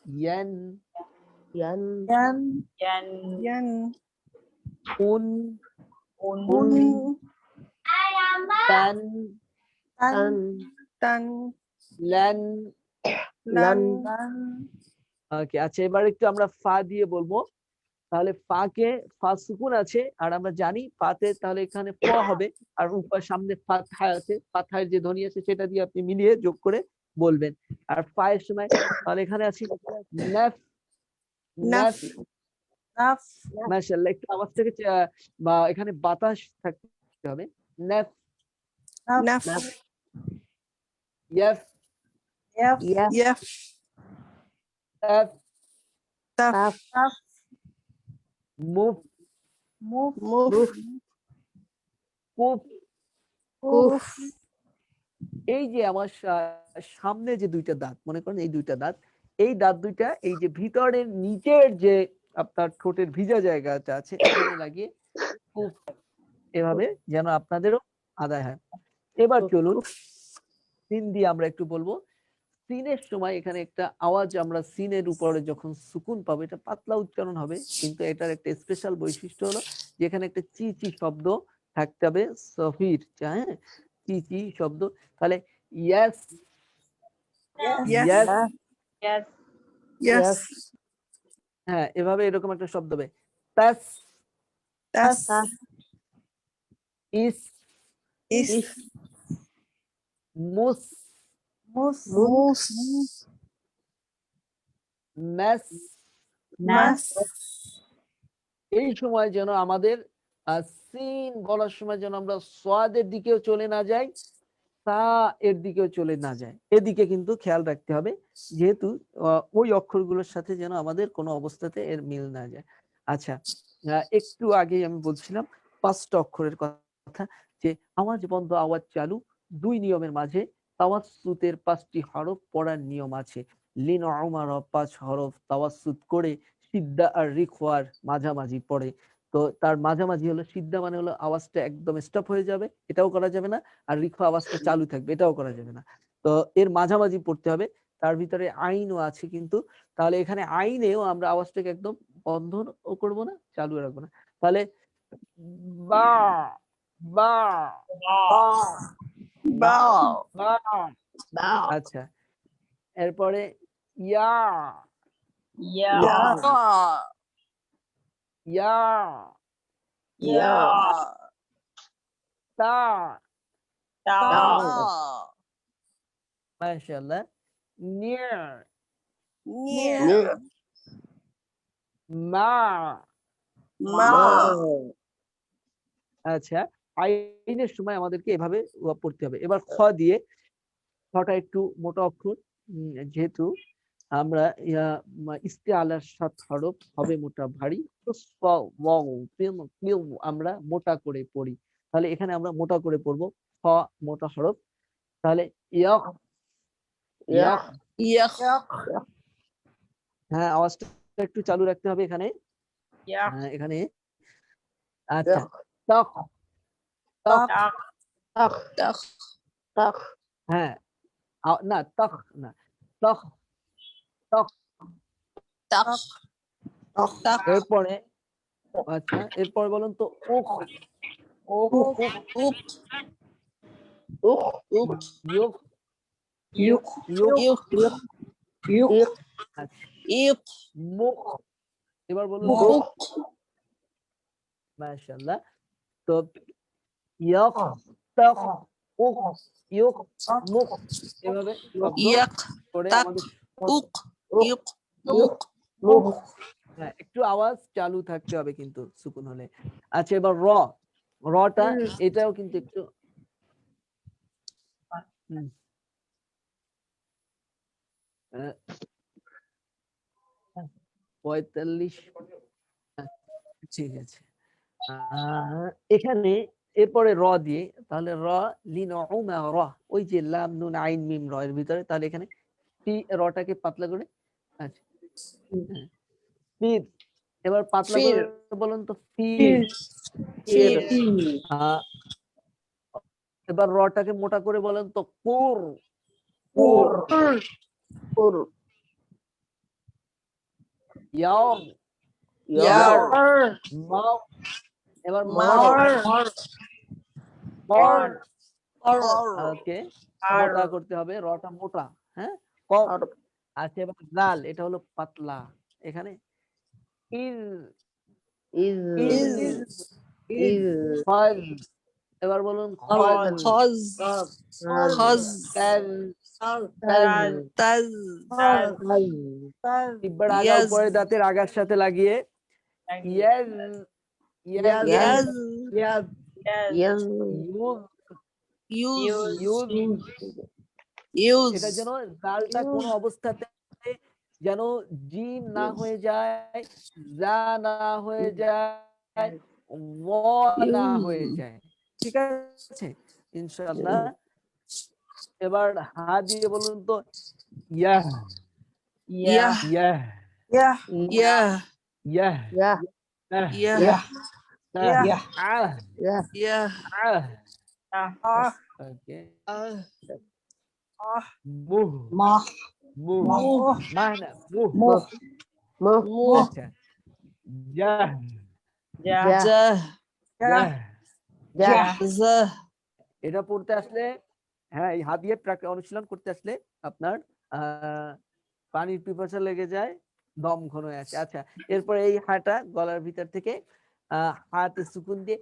A: ইয়ান,
F: Yan.
B: Yan.
F: Yan.
D: ইয়ান,
A: উন,
F: Un.
D: উন,
A: তান,
B: Tan.
D: তান,
A: লান।
D: লান,
B: Lan.
A: ওকে, আচ্ছা এবার একটু আমরা ফা দিয়ে বলবো। তাহলে ফা সুকুন আছে আর আমরা জানি ফাতে তাহলে এখানে ফ হবে, আর উপর সামনে ফাতহা আছে, ফাতহার যে ধ্বনি আছে সেটা দিয়ে আপনি মিলিয়ে যোগ করে বলবেন। আর ফা এর সময় তাহলে এখানে আছে নাফ,
D: নাফ,
A: নাফ।
B: Naf.
A: মাশাআল্লাহ, একটু আওয়াজ থেকে বা এখানে বাতাস থাকতে হবে। Naf,
B: Naf.
D: Naf,
A: ইয়াফ,
B: Yaf.
D: ইয়াফ,
A: তাফ,
D: তাফ,
B: Taf.
A: মুফ,
B: Muf.
D: মুফ,
A: কুফ।
D: কুফ।
A: এই যে আমার সামনে যে 2টা দাঁত, মনে করেন এই 2টা দাঁত, এই দাঁত 2টা এই যে ভিতরের নিচের যে আপনার ঠোঁটের ভিজা জায়গাটা আছে এখানে লাগিয়ে কুফ, এভাবে যেন আপনাদেরও আদায় হয়। এবার চলুন সিন দিয়ে আমরা একটু বলবো। সিনের সময় এখানে একটা আওয়াজ, আমরা সিনের উপরে যখন সুকুন পাবো এটা পাতলা উচ্চারণ হবে, কিন্তু এটার একটা স্পেশাল বৈশিষ্ট্য হলো যে এখানে একটা চি চি শব্দ থাকতে হবে, সফির, হ্যাঁ, চি চি শব্দ। তাহলে ইয়াস,
D: Yes.
A: ইয়াস,
F: Yes.
D: Yes.
A: হ্যাঁ, এভাবে এরকম একটা শব্দ হবে। তাস,
D: Tas.
A: Is,
D: Is.
A: মুস,
B: Mus.
D: Mus.
A: Mass.
B: Mas.
A: এই সময় যেন আমাদের সিন বলার সময় যেন আমরা সোয়াদের দিকেও চলে না যাই, তা এর দিকেও চলে না যায়, এদিকে কিন্তু খেয়াল রাখতে হবে, যেহেতু ওই অক্ষরগুলোর সাথে যেন আমাদের কোনো অবস্থাতে এর মিল না যায়। আচ্ছা, একটু আগেই আমি বলছিলাম 5টা অক্ষরের কথা, যে আওয়াজ বন্ধ আওয়াজ চালু 2 নিয়মের মাঝে তাওয়াসসুতের 5টি হরফ পড়ার নিয়ম আছে। লিন উমার 5 হরফ তাওয়াসসুত করে সিদ্দা আর রিখওয়ার মাঝামাঝি পড়ে। তো তার মাঝামাঝি হলো সিদ্দা, মানে হলো আওয়াজটা একদম স্টপ হয়ে যাবে, এটাও করা যাবে না, আর রিখওয়া আওয়াজটা চালু থাকবে, এটাও করা যাবে না। তো এর মাঝামাঝি পড়তে হবে। তার ভিতরে আইনও আছে কিন্তু, তাহলে এখানে আইনেও আমরা আওয়াজটাকে একদম বন্ধও করবো না, চালু রাখবো না। তাহলে বা, বা,
D: Ba.
A: বা।
F: Ba.
A: আচ্ছা, এরপরে ইয়া,
F: Yeah.
A: ইয়া,
F: Yeah.
A: তা।
F: Ta.
A: মাশাআল্লাহ। Near,
D: Near.
A: মা।
D: Ma.
A: আচ্ছা, আইনের সময় আমাদেরকে এভাবে পড়তে হবে। এবার খ দিয়ে, খটা একটু মোটা অক্ষর, যেহেতু আমরা ইস্তেআলার 7 হরফ হবে মোটা ভারী, তো আমরা মোটা করে পড়ি, তাহলে এখানে আমরা মোটা করে পড়বো। খ মোটা হরফ, তাহলে ইয়াক, ইয়াক।
D: Yak.
A: হ্যাঁ, আওয়াজটা একটু চালু রাখতে হবে এখানে।
F: Yeah.
A: এখানে আচ্ছা, তখ, তখ,
F: Tak.
D: Tak.
F: Tak.
A: হ্যাঁ, না তখ না, তখ, তখ।
D: Tak. Tak.
A: এরপরে আচ্ছা, এরপর বলুন তো উখ,
F: Ook.
D: Ook.
F: Ook.
D: Ook.
A: UCO,
F: Yuk.
A: UCO,
D: Yuk.
F: Yuk.
A: আচ্ছা,
D: Yuk.
A: মুখ। এবার বলুন মুখ।
D: Boek.
A: মাশাআল্লাহ। তো তো ইয়াক তাক উক ইউক মুক এভাবে শব্দ
D: ইয়াক
A: করে
D: তাক
A: আমাদের
D: উক ইউক মুক
F: মুখ
A: হ্যাঁ, একটু আওয়াজ চালু থাকতে হবে কিন্তু সুকুন হলে। আচ্ছা এবার রটা এটাও কিন্তু একটু হুম, 45 হ্যাঁ, ঠিক আছে। এখানে এরপরে র দিয়ে তাহলে ওই যে লাম নুন আইন মিম র এর ভিতরে তাহলে এখানে রটাকে পাতলা করে আচ্ছা হ্যাঁ, ফির এবার পাতলা
D: ফির।
A: করে বলুন তো ফির
D: ফির।
A: আহ, এবার রটাকে মোটা করে বলেন তো কুর
F: পুর পুর
A: ইয়াম
D: ইয়ার
A: মাও এবার
D: মার
A: মর
D: অর
A: ওকে মোটা করতে হবে রটা মোটা হ্যাঁ কফ আচ্ছা এবার জাল এটা হলো পাতলা এখানে ইজ
F: ইজ
A: ইজ
F: ইজ
A: ফাজ এবার বলুন ফাজ
D: খজ খজ
A: কাজ
D: তাজ
A: জিহ্বার আগা
D: ইয়াজ
A: উপরে দাঁতের আগার সাথে লাগিয়ে Iaz Iaz
D: Iaz
F: Iaz
A: use
D: use
A: use
D: use
A: এটা যেন জালটা কোন অবস্থাতে যেন জিম না হয়ে যায় যা না হয়ে যায় না হয়ে যায় ঠিক আছে ইনশাআল্লাহ এবার হা দিয়ে বলুন তো ইয়া
D: ইয়া
A: ইয়া
D: ইয়া
A: ইয়া
F: ইয়া
D: ইয়া
A: ইয়া আহ
D: ইয়া
A: আহ ওকে মুহ
F: মাহ
A: মুহ মাহনা মুহ
F: মুখ মুখ
A: আচ্ছা যা
F: যা
D: জা
A: যা
F: যা
D: জা
A: এটা পড়তে আসলে হ্যাঁ এই হাত দিয়ে অনুশীলন করতে আসলে আপনার পানির পিপাসা লেগে যায় দম ঘন হয়ে আসে আচ্ছা এরপর এই হাটা গলার ভিতর থেকে হাতে সুকুন দিয়ে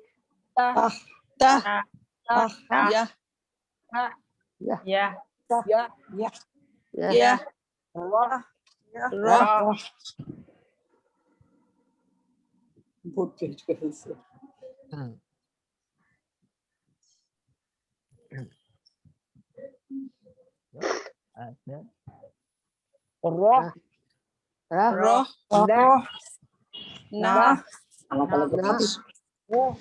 A: তাহ,
D: তা
A: তাহ,
D: ইয়া
A: তাহ,
E: ইয়া
A: ইয়া,
D: ইয়া
A: রাহ,
D: রা
F: ভোট চেঞ্জ করে ফেলছে
A: হুম। আচ্ছা রাহ,
D: র
A: নাহ,
D: না
A: মুহ,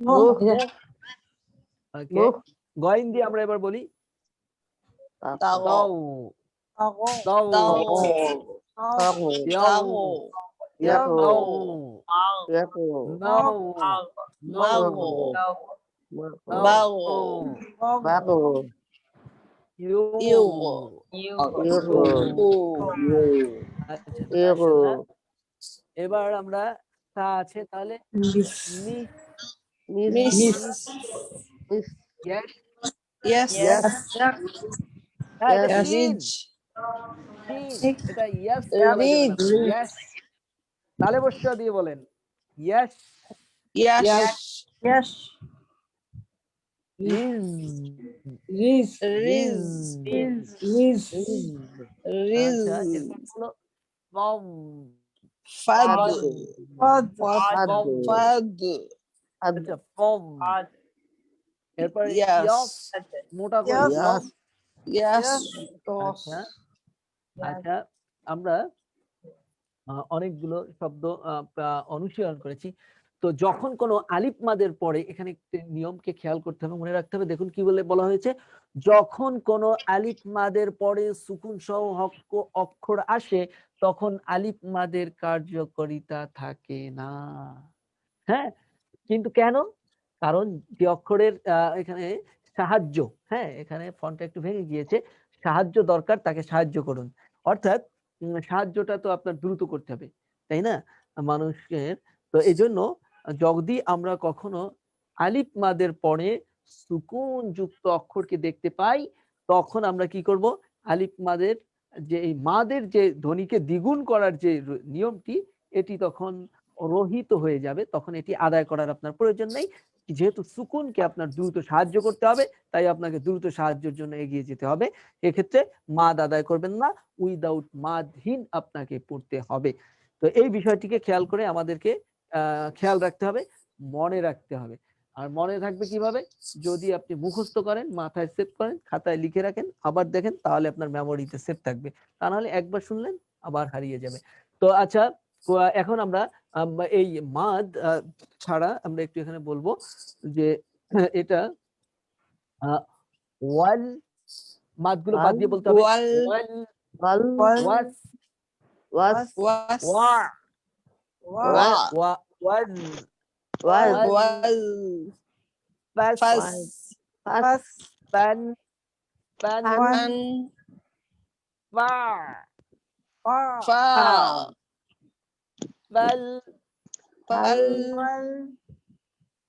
F: মুখ
A: ওকে গয়েন দিয়ে আমরা এবার বলি
D: তাও
A: দাও দাও
D: দাও
A: ইয়াও
D: দাও
A: ইয়াও নাও
D: মাও
A: নাও
D: বাও
A: ইউ
D: ইউ
A: আচ্ছা মাশাআল্লাহ এবার আমরা তা আছে তাহলে মিস
D: মিস
A: ইয়েস
D: ইয়েস
A: হ্যাঁ এটা
F: Yes.
A: শিন
D: রিজ
A: শিন এটা ইয়েস
D: রিজ
A: ইয়েস তালে বসা দিয়ে বলেন ইয়েস
D: ইয়াস
F: Yes.
A: রিজ
F: Riz.
D: রিজ
F: Riz.
D: রিজ
A: আচ্ছা এরপর হলো বম
D: ফাদ
F: Fad.
D: ফাদ
A: আচ্ছা বম এরপর
D: Yes.
A: ইয়স মোটা করে
F: Yes.
A: ইয়স
D: ইয়াস
A: আচ্ছা আচ্ছা আমরা অনেকগুলো শব্দ অনুশীলন করেছি তো যখন কোনো আলিফ মাদের পরে এখানে একটি নিয়মকে খেয়াল করতে হবে মনে রাখতে হবে দেখুন কি বলা হয়েছে যখন কোনো আলিফ মাদের পরে সুকুন সহ অক্ষর আসে তখন আলিফ মাদের কার্যকারিতা থাকে না হ্যাঁ কিন্তু কেন কারণ যে অক্ষরের এখানে সাহায্য হ্যাঁ এখানে ফন্টটা একটু ভেঙে গিয়েছে সাহায্য দরকার তাকে সাহায্য করুন অর্থাৎ সাহায্যটা তো আপনার দ্রুত করতে হবে তাই না মানুষের তো এই জন্য যদি আমরা কখনো আলিফ মাদের পরে সুকুন যুক্ত অক্ষরকে দেখতে পাই তখন আমরা কি করব আলিফ মাদের যে এই মাদের যে ধ্বনিকে দ্বিগুণ করার যে নিয়মটি এটি তখন রহিত হয়ে যাবে তখন এটি আদায় করার আপনার প্রয়োজন নেই। যেহেতু সুকুনকে আপনার দ্রুত সাহায্য করতে হবে তাই আপনাকে দ্রুত সাহায্যের জন্য এগিয়ে যেতে হবে। এক্ষেত্রে মাদ আদায় করবেন না, উইদাউট মাদহীন আপনাকে পড়তে হবে। তো এই বিষয়টিকে খেয়াল করে আমাদেরকে খেয়াল রাখতে হবে, মনে রাখতে হবে। আর মনে থাকবে কিভাবে? যদি আপনি মুখস্থ করেন, মাথায় সেভ করেন, খাতায় লিখে রাখেন, আবার দেখেন, তাহলে আপনার মেমোরিতে সেভ থাকবে। তা নাহলে একবার শুনলেন আবার হারিয়ে যাবে। তো আচ্ছা, এখন আমরা এই মাদ ছাড়া আমরা একটু এখানে বলবো যে এটা ওয়াল, মাদগুলো বাদ দিয়ে বলতে হবে
D: ওয়াল,
A: ওয়াল,
C: ওয়াল
A: ওয়াস,
C: ওয়াস
D: ওয়াস,
A: ওয়া,
D: ওয়া,
A: ওয়া, ওয়াল,
C: ওয়াল
D: ওয়াল,
A: ফাস,
D: ফাস,
C: ফাস
A: ফান, ফান,
D: ফান,
A: ফা,
D: ফা,
A: ফাল,
D: ফাল,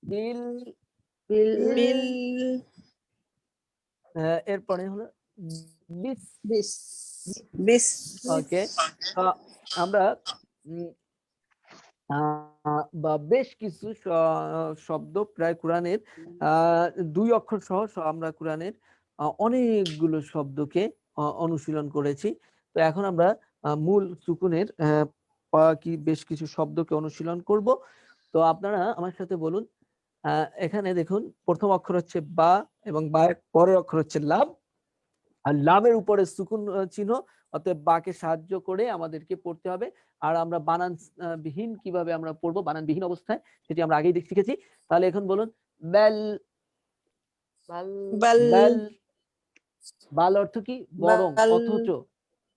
A: বিল,
C: বিল
D: বিল,
A: এরপরে হলো বিস।
D: বিস, বিস,
A: ওকে, আমরা বা বেশ কিছু শব্দ প্রায় কোরআনের 2 অক্ষর সহ আমরা কোরআনের অনেকগুলো শব্দকে অনুশীলন করেছি। তো এখন আমরা মূল সুকুনের কি বেশ কিছু শব্দকে অনুশীলন করব। তো আপনারা আমার সাথে বলুন, এখানে দেখুন প্রথম অক্ষর হচ্ছে বা এবং বা পরের অক্ষর হচ্ছে লাম, আর লামের উপরে সুকুন চিহ্ন, অতএব বাকে সাহায্য করে আমাদেরকে পড়তে হবে। আর আমরা বানান বিহীন কিভাবে আমরা পড়বো, বানান বিহীন অবস্থায়, সেটি আমরা আগেই শিখেছি। তাহলে এখন বলুন বেল,
D: বাল,
A: বেল, বাল অর্থ কি? বরং,
D: বাল,
A: অথচ।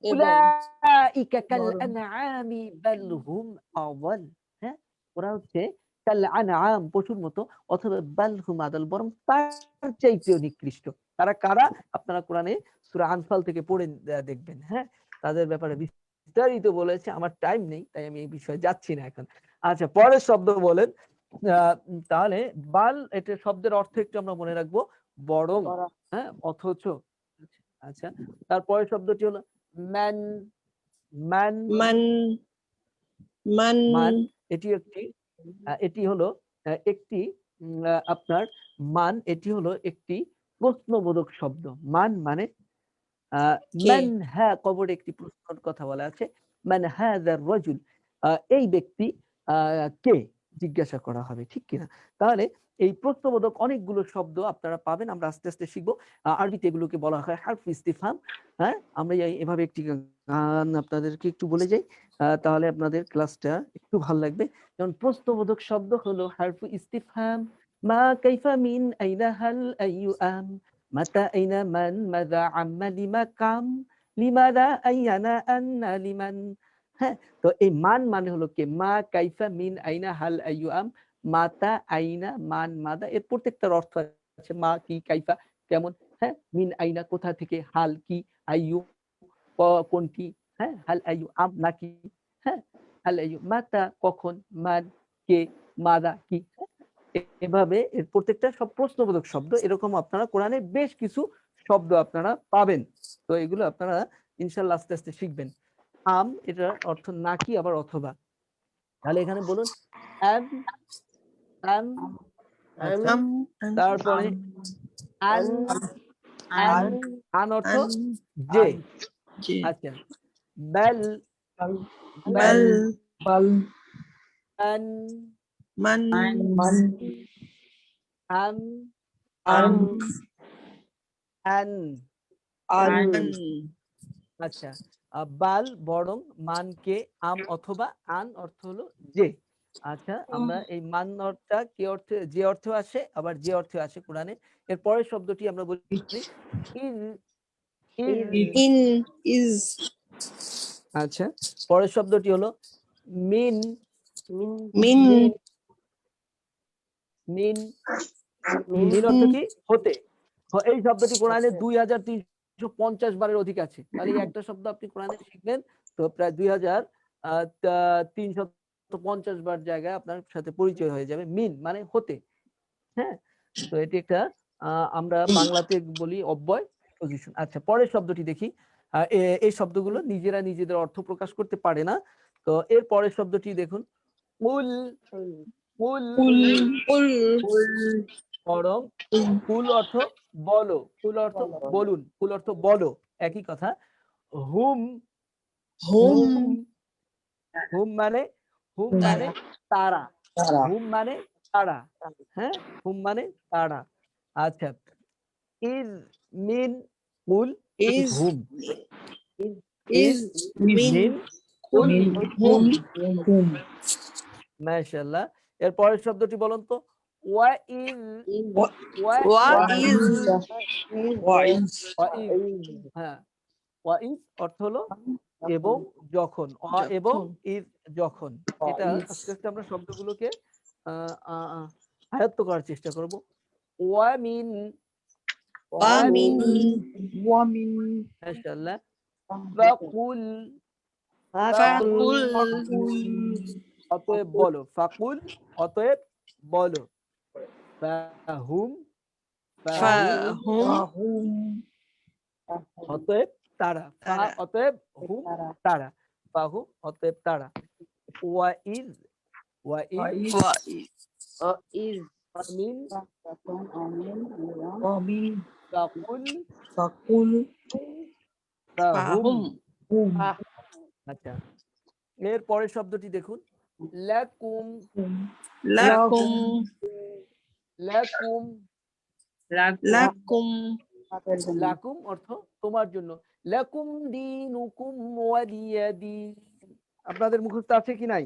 D: এবং,
A: উলাইকা কাল
D: বরং,
A: আনআমি বাল হুম আওয়াল। হ্যাঁ, ওরা হচ্ছে কাল আনআম, পশুর মতো, অথবা বাল হুম আদাল, বরং তার চাইতেও নিকৃষ্ট। তারা কারা? আপনারা কোরআনে সূরা আনফাল থেকে পড়ে দেখবেন। হ্যাঁ, তাদের ব্যাপারে বিস্তারিত বলেছে, আমার টাইম নেই তাই আমি এই বিষয়ে যাচ্ছি না এখন। আচ্ছা, পরের শব্দ বলেন। তাহলে বাল, এটা শব্দের অর্থ একটু আমরা মনে রাখবো, বরং, হ্যাঁ, অথচ। আচ্ছা, তারপরের শব্দটি হলো মান, মান,
D: মান, মান,
A: মান, এটি হলো একটি আপনার মান, এটি হলো একটি প্রশ্নবোধক শব্দ। মান মানে
D: কে,
A: মান, হ্যাঁ, কবরে একটি প্রশ্নের কথা বলা আছে, মান হাযার রাজুল, এই ব্যক্তি কে, জিজ্ঞাসা করা হবে, ঠিক কিনা? তাহলে এই প্রশ্নবোধক অনেকগুলো শব্দ আপনারা পাবেন, আমরা আস্তে আস্তে শিখবো। আরবিতে এগুলোকে বলা হয় হারফ ইস্তিফহাম। হ্যাঁ, আমরা এভাবে একটি গান আপনাদেরকে একটু বলে যাই, তাহলে আপনাদের ক্লাসটা একটু ভালো লাগবে। যেমন প্রশ্নবোধক শব্দ হলো হারফু ইস্তিফহাম, মা, কাইফা, মিন, আইনা, হাল, আইয়ু, আম, মাতা, আইনা, মান, মাযা, আম্মা, লিমা, কাম, লিমাদা, আইয়ানা, আন্না, লিমান। হ্যাঁ, তো এই মান মানে হলো কে, মা, কাইফা, মিন, আইনা, হাল, আইয়ু, আম, মাতা, আইনা, মান, মাদা, এর প্রত্যেকটার অর্থ আছে। মা কি, কাইফা কেমন, হ্যাঁ, মিন, আইনা কোথা থেকে, হাল কি, আইয়ু কোনটি, হ্যাঁ, হাল আইয়ু, আম নাকি, হ্যাঁ, হাল আইয়ু, মাতা কখন, মান কে, মাদা কি। এভাবে এর প্রত্যেকটা সব প্রশ্নবোধক শব্দ। এরকম আপনারা কোরআনে বেশ কিছু শব্দ আপনারা পাবেন। তো এগুলো আপনারা ইনশাআল্লাহ আস্তে আস্তে শিখবেন। আম, এটার অর্থ নাকি, আবার অথবা। তাহলে এখানে বলুন আম, আম, আচ্ছা,
D: আম,
A: তারপরে আন, আন, আন অর্থ
D: আন,
A: যে।
D: যে,
A: আচ্ছা, বাল,
D: বাল,
A: আন,
D: মান,
A: আম,
D: আম,
A: আন।
D: আন,
A: আচ্ছা, বাল বরং, মানকে, আম অথবা, আন অর্থ হলো যে। আচ্ছা, আমরা এই মান অর্থটা কি অর্থে, যে অর্থে আসে, আবার যে অর্থে আসে কোরআনে। এর পরের শব্দটি আমরা বলি ইজ,
D: ইন, ইজ,
A: আচ্ছা, পরের শব্দটি হলো মিন,
D: মিন,
A: মিন, মিন, মিন অর্থ কি? হতে। এই শব্দটি কোরআনে 2350 বারের অধিক আছে। তাহলে এই একটা শব্দ আপনি কোরআনে শিখবেন, তো প্রায় 2350 বার জায়গায় আপনার সাথে পরিচয় হয়ে যাবে। মিন মানে হতে। হ্যাঁ, তো এটি একটা আমরা বাংলাতে বলি অব্যয় পজিশন। আচ্ছা, পরের শব্দটি দেখি। এই শব্দগুলো নিজেরা নিজেদের অর্থ প্রকাশ করতে পারে না। তো এর পরের শব্দটি দেখুন, কুল কুল
D: কুল
A: বরং কুল অর্থ বলো, কুল অর্থ বলুন, কুল অর্থ বলো, একই কথা। হুম
D: হুম
A: হুম মানে তারা, হুম মানে তারা, হ্যাঁ, হুম মানে তারা। আচ্ছা, ইজ মিন কুল
D: ইজ
A: হুম,
D: ইজ মিন
A: মিন
D: কুল হুম
A: মাশাআল্লাহ। এর পরের শব্দটি বলুন তো, ওয়া ইজ
D: ওয়া ইজ
A: হ্যাঁ, ওয়া ইজ অর্থ হলো এবং যখন, এবং ইজ যখন। এটা আস্তে আস্তে আমরা শব্দগুলোকে আয়ত্ত করার চেষ্টা করব। ওয়া মিন
D: ওয়া মিন
A: মাশাআল্লাহ। ফাকুল
D: ফাকুল
A: অতএব বলো, ফাকুল অতএব বলো। ফাহুম
D: ফাহুম
A: অতএব তারা, ফা
D: তারা।
A: অতএব হুম তারা, ফাহুম অতএব তারা। ওয়া ইজ
D: ওয়া ইজ
C: is
A: মিন ফাকুল ফাহুম।
D: ফাহুম
A: আচ্ছা, এর পরের শব্দটি দেখুন, লাকুম
D: লাকুম
A: লাকুম
D: লাকুম
A: লাকুম অর্থ তোমার জন্য। লাকুম দীনুকুম ওয়ালিয়া দীন। আপনাদের মুখস্থ আছে কি নাই?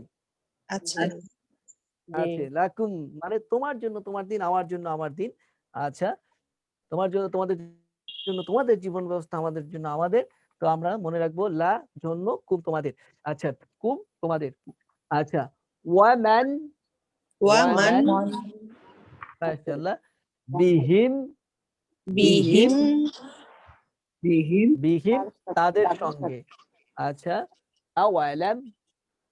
D: আচ্ছা
A: আছে। লাকুম মানে তোমার জন্য তোমার দিন, আমার জন্য আমার দিন। আচ্ছা, তোমার জন্য তোমাদের জন্য তোমাদের জীবন ব্যবস্থা, আমাদের জন্য আমাদের। তো আমরা মনে রাখবো লা জন্য, কুম তোমাদের। আচ্ছা, কুম তোমাদের। আচ্ছা, ওয়ামান
D: ওয়া মান
A: মাশাআল্লাহ, বিহিম
D: বিহিম
A: বিহিম তাদের সঙ্গে। আচ্ছা, আওয়ালাম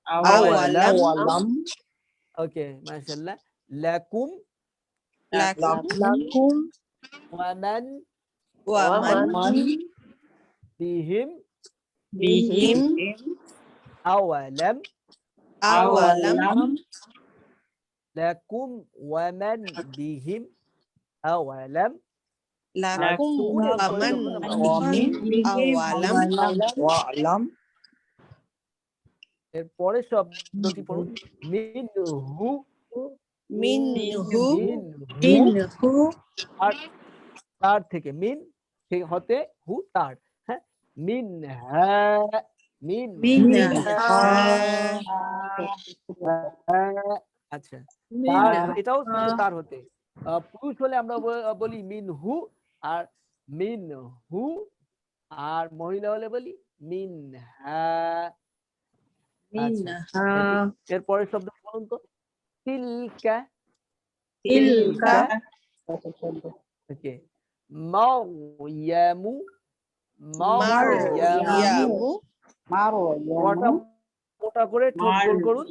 D: আওয়ালাম
A: ওকে মাশাআল্লাহ, লাকুম
D: লাকুম
A: ওয়ামান
D: ওয়া মান
A: বিহিম
D: বিহিম
A: আওয়ালাম
D: আওয়ালাম
A: লাকুম ওয়ামান বিহিম আওয়ালাম।
D: লাকুম
A: সুকুনের
D: ওয়া
A: পরে
D: মান
A: যখন আমরা
D: বিহিম আওয়ালাম
A: এর পরের শব্দটি পড়ুন, মিনহু
D: মিনহু
A: মিনহু আর তার থেকে, মিন হতে হু তার, হ্যাঁ, মিনহা
D: মিনহা
A: আচ্ছা, তার এটাও কিন্তু তার হতে। পুরুষ হলে আমরা বলি মিনহু আর মিনহু, আর মহিলা হলে বলি মিনহা। আচ্ছা, এর পরের শব্দ বলুন তো, তিলকা
D: তিলকা
A: ওকে, মারয়ামু
D: মারয়ামু
A: মোটা মোটা করে ঠোঁট গোল করুন,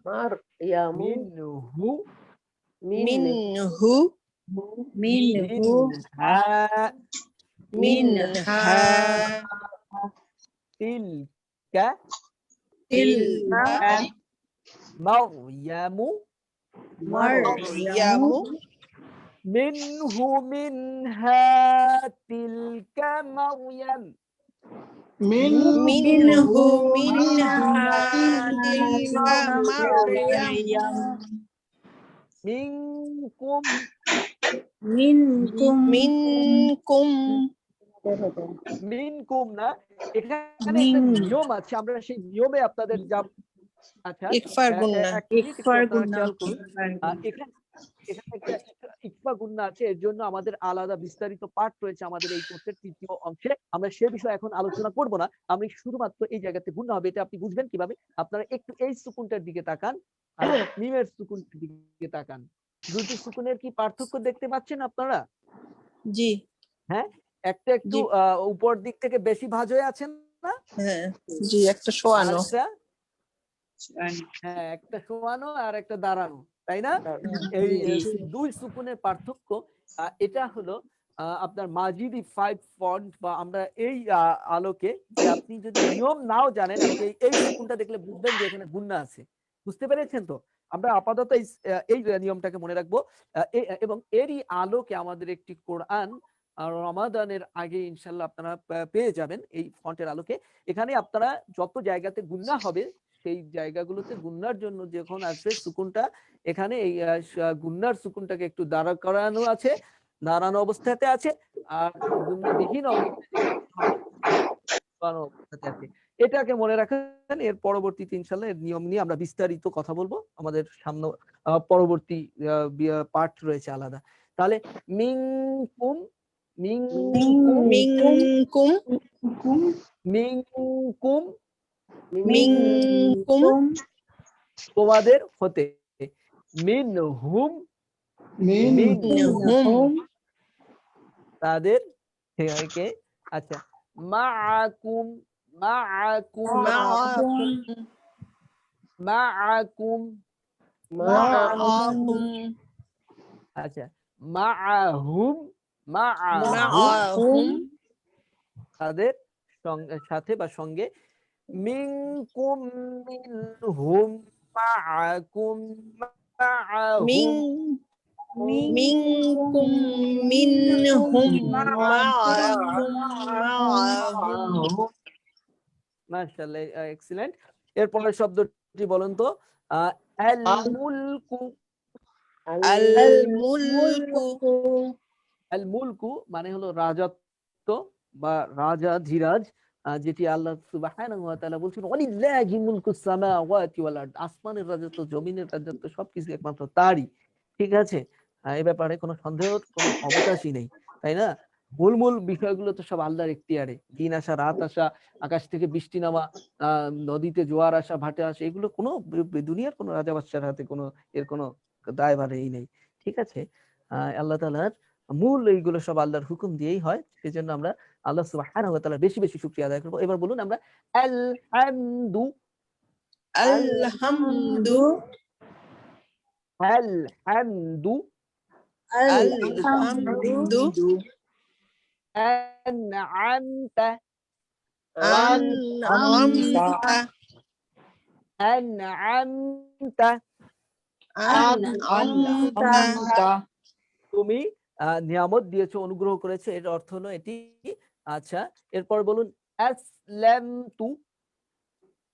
D: মারয়ামু
A: মিনহু
D: মিনহু
A: মিনহা
D: মিনহা
A: তিলকা
D: তিলকা
A: মারয়ামু
D: মারয়ামু
A: মিনহু মিনহা তিলকা মারয়াম
D: মিনহু মিনহা তিলকা মারয়াম
A: মিনকুম
D: মিনকুম
A: মিনকুম না, এখানে একটা নিয়ম আছে, আমরা সেই নিয়মে আপনাদের যা। আচ্ছা,
D: ইকফার গুন্না
A: এক মিনিট একটু আপনারা খেয়াল করুন। এখানে এখানে একটা ইকফা গুন্না আছে, এর জন্য আমাদের আলাদা বিস্তারিত পাঠ রয়েছে আমাদের এই কোর্সের তৃতীয় অংশে। আমরা সে বিষয়ে এখন আলোচনা করব না, আমি শুধুমাত্র এই জায়গাতে গুন্না হবে, এটা আপনি বুঝবেন কিভাবে। আপনারা একটু এই সুকুনটার দিকে তাকান আর মিমের সুকুনটার দিকে তাকান। দুটি সুকুনের কি পার্থক্য দেখতে পাচ্ছেন আপনারা?
D: জি
A: হ্যাঁ, একটা একটু উপর দিক থেকে বেশি ভাঁজ হয়ে আছেন না?
D: হ্যাঁ জি, একটা শোয়ানো
A: হ্যাঁ, একটা শোয়ানো আর একটা দাঁড়ানো, তাই না? এই দুই সুকুনের পার্থক্য। এটা হলো আপনার মাজিদি 5 ফন্ট বা আমরা এই আলোকে যে আপনি যদি নিয়ম নাও জানেন আপনি এই সুকুনটা দেখলে বুঝবেন যে এখানে গুন্না আছে। বুঝতে পেরেছেন তো? আমরা আপাতত এই নিয়মটাকে মনে রাখবো। এবং এরই আলোকে আমাদের একটি কোরআন রমাদানের আগে ইনশাআল্লাহ আপনারা পেয়ে যাবেন এই ফন্টের আলোকে। এখানে আপনারা যত জায়গাতে গুন্না হবে সেই জায়গাগুলোতে গুন্নার জন্য যখন আসবে সুকুনটা এখানে এই গুন্নার সুকুনটাকে একটু দাঁড়া করানো আছে, দাঁড়ানো অবস্থাতে আছে, আর গুন্নাবিহীন অবস্থাতে আছে। এটাকে মনে রাখেন। এর পরবর্তীতে ইনশাআল্লাহ এর নিয়ম নিয়ে আমরা বিস্তারিত কথা বলবো। আমাদের সামনে পরবর্তী পাঠ রয়েছে আলাদা। তাহলে মিনকুম মিনকুম
D: মিনকুম
A: মিনকুম
D: মিনকুম
A: তোমাদের হতে, মিনহুম
D: মিনহুম
A: তাদের থেকে। আচ্ছা, মাআকুম মাআকুম
D: মাআকুম
A: মাআকুম
D: মাআকুম
A: আচ্ছা, মাআহুম
D: মাআহুম
A: তাদের সাথে বা সঙ্গে, মিনকুম মিনহুম মাআকুম
D: মিন
A: মাআহুম
D: মিনকুম মিনহুম মাআকুম মাআহুম
A: মাশাআল্লাহ, এক্সিলেন্ট। এরপরের শব্দটি বলুন তো, আল মুলকু।
D: আল মুলকু
A: আল মুলকু মানে হলো রাজত্ব বা রাজা ধীরাজ, যেটি আল্লাহ সুবহানাহু ওয়া তাআলা বলছেন ওয়ালিল্লাহি মুলকুস সামাওয়াতি ওয়াল আরদ, আসমানের রাজত্ব জমিনের রাজত্ব সবকিছু একমাত্র তারই। ঠিক আছে, এই ব্যাপারে কোনো সন্দেহের কোনো অবকাশই নেই, তাই না? মূল বিষয়গুলো তো সব আল্লাহর এখতিয়ারে। দিন আসা, রাত আসা, আকাশ থেকে বৃষ্টি নামা, নদীতে জোয়ার আসা, ভাটা আসা, এগুলো কোনো দুনিয়ার কোনো রাজা বাদশার হাতে কোনো এর কোনো দায়ভার এই নেই। ঠিক আছে, আল্লাহ তাআলার মূল এইগুলো সব আল্লাহর হুকুম দিয়েই হয়। সেজন্য আমরা আল্লাহ সুবহানাহু ওয়া তাআলার বেশি বেশি শুকরিয়া আদায় করব। এবার বলুন আমরা আলহামদু
D: আলহামদু
A: আলহামদু
D: আলহামদু
A: আনআমতা
D: আনআমতা
A: আনআমতা
D: আনআমতা
A: তুমি নিয়ামত দিয়েছো, অনুগ্রহ করেছে, এর অর্থ হলো এটি। আচ্ছা, এরপর বলুন আসলামতু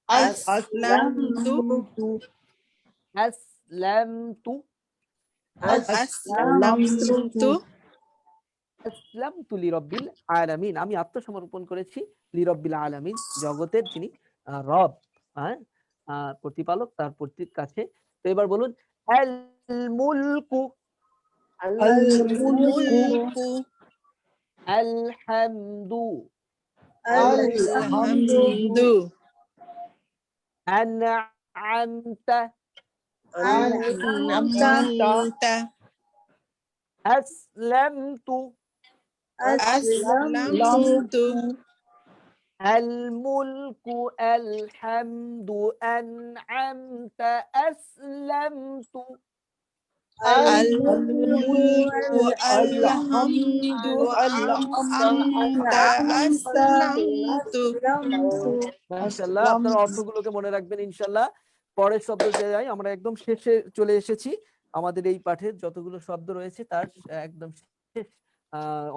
D: আসলামতু
A: আসলামতু
D: আসলামতু
A: আসলামতু লিরাব্বিল আলামিন, আমি আত্মসমর্পণ করেছি লিরাব্বিল আলামিন, জগতের যিনি রব, হ্যাঁ, প্রতিপালক, তার কাছে। তো এবার বলুন আল মুলকু
D: আল মুলকু
A: আলহামদু
D: আলহামদু
A: আনআমতা
D: আনআমতা
A: আসলামতু
D: আসলামতু
A: আল মুলকু আলহামদু আনআমতা আসলামতু
D: আল মুলকু আলহামদু আনআমতা আসলামতু
A: মাশাআল্লাহ, আপনারা অর্থগুলোকে মনে রাখবেন ইনশাআল্লাহ। পরের শব্দ যাই, আমরা একদম শেষে চলে এসেছি। আমাদের এই পাঠের যতগুলো শব্দ রয়েছে তার একদম শেষ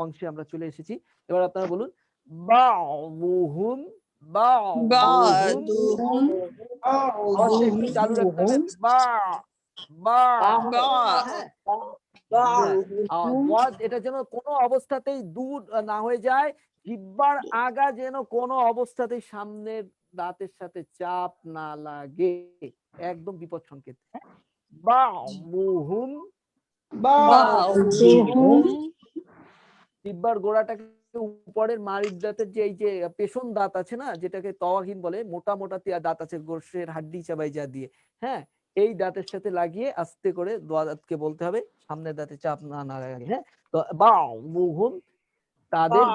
A: অংশে আমরা চলে এসেছি। এবার আপনারা বলুন বাউহুম
D: বাদুহুম
A: আওয়াজটা একটু চালু রাখতে হবে। বা বা হ্যাঁ, আওয়াজ এটা যেন কোনো অবস্থাতেই দূর না হয়ে যায়, জিহ্বার আগা যেন কোনো অবস্থাতেই সামনের দাঁতের সাথে চাপ না লাগে, একদম বিপদ সংকেত। বাউহুম
D: বাদুহুম
A: জিহ্বার গোড়াটাকে উপরের মাড়ির দাঁতের যে এই যে পেছন দাঁত আছে না, যেটাকে তওয়াহিন বলে, মোটা মোটা দাঁত আছে গোশের হাড্ডি চাবাই যা দিয়ে, হ্যাঁ, এই দাঁতের সাথে লাগিয়ে আস্তে করে দোয়া দাঁতকে বলতে হবে, সামনের দাঁতে চাপ না লাগে। হ্যাঁ, তো বাউহুম তাদের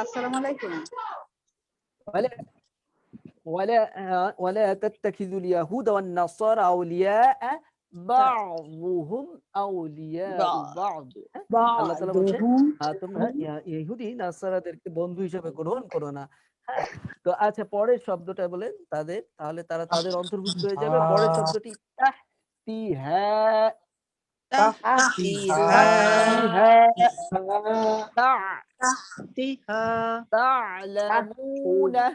F: আসসালামু আলাইকুম।
A: ولا تتخذوا اليهود والنصارى أولياء বা'দুহুম আউলিয়াউ বা'দ। হ্যাঁ? আল্লাহ তাআলা বলছে তোমরা ইহুদি নাসারাদেরকে বন্ধু হিসেবে গ্রহণ করো না। হ্যাঁ? তো আচ্ছা পরের শব্দটা বলেন তাদের, তাহলে তারা তাদের অন্তর্ভুক্ত হয়ে যাবে। পরের শব্দটি তাহতিহা
D: তাহতিহা তাহতিহা
A: তা'লামুনা।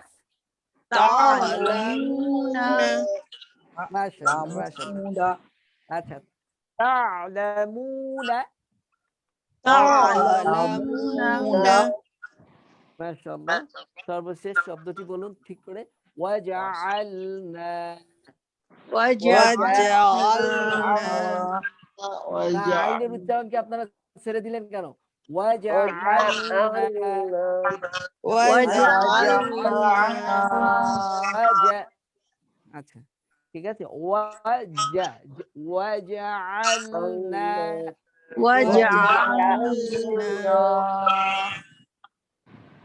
D: তা'লামুনা
A: মাশাআল্লাহ, মাশাআল্লাহ। আচ্ছা তা'লামুনা
D: তা'লামুনা
A: মাশাআল্লাহ। সর্বশেষ শব্দটি বলুন ঠিক করে। ওয়াজআলনা
D: ওয়াজআলনা
A: আইনের উচ্চারণ কি আপনারা ছেড়ে দিলেন কেন? ওয়াজআলনা
D: ওয়াজআলনা
A: আচ্ছা ঠিক আছে। ওয়াজআলনা
D: ওয়াজআলনা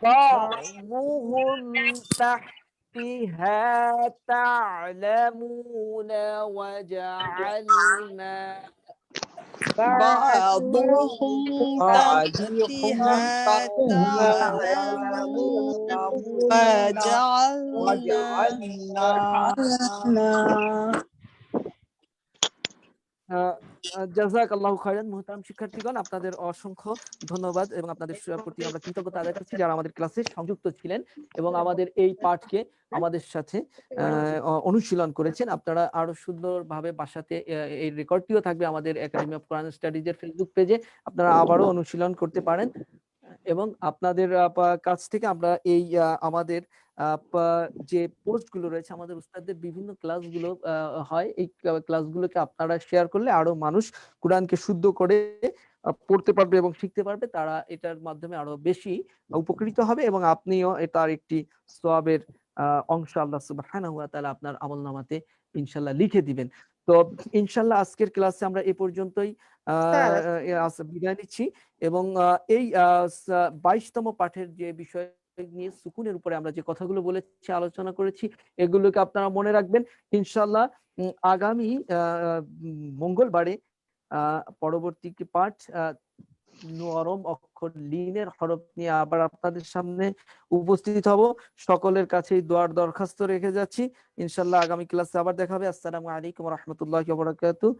A: بعضهم تحتها تعلمون وجعلنا
D: بعضهم تحتها تعلمون وجعلنا
A: জাযাকাল্লাহু খায়রান। মুহতারাম শিক্ষার্থীগণ, আপনাদের অসংখ্য ধন্যবাদ এবং আপনাদের প্রতি আমরা কৃতজ্ঞতা আদায় করছি যারা আমাদের ক্লাসে সংযুক্ত ছিলেন এবং আমাদের এই পাঠকে আমাদের সাথে অনুশীলন করেছেন। আপনারা আরো সুন্দরভাবে বাসাতে এই রেকর্ডটিও থাকবে আমাদের একাডেমি অফ কোরআন স্টাডিজের ফেসবুক পেজে, আপনারা আবারও অনুশীলন করতে পারেন এবং আপনাদের কাছ থেকে আমরা এই আমাদের যে পোস্টগুলো রয়েছে, আমাদের উস্তাদদের বিভিন্ন ক্লাসগুলো হয়, এই ক্লাসগুলোকে আপনারা শেয়ার করলে আরো মানুষ কোরআনকে শুদ্ধ করে পড়তে পারবে এবং শিখতে পারবে। তারা এটার মাধ্যমে আরো বেশি উপকৃত হবে এবং আপনিও এটার একটি সওয়াবের অংশ আল্লাহ সুবহানাহু ওয়া তাআলা আপনার আমলনামাতে ইনশাআল্লাহ লিখে দিবেন। তো ইনশাআল্লাহ আজকের ক্লাসে আমরা এ পর্যন্তই বিদায় নিচ্ছি এবং এই 22তম পাঠের যে বিষয় নিয়ে সুকুনের উপরে আমরা যে কথাগুলো বলেছি, আলোচনা করেছি, এগুলোকে আপনারা মনে রাখবেন। ইনশাআল্লাহ আগামী মঙ্গলবারে পরবর্তী পাঠ নরম অক্ষর লিনের হরফ নিয়ে আবার আপনাদের সামনে উপস্থিত হব। সকলের কাছেই দোয়ার দরখাস্ত রেখে যাচ্ছি। ইনশাআল্লাহ আগামী ক্লাসে আবার দেখা হবে। আসসালামু আলাইকুম ওয়া রাহমাতুল্লাহি ওয়া বারাকাতুহু।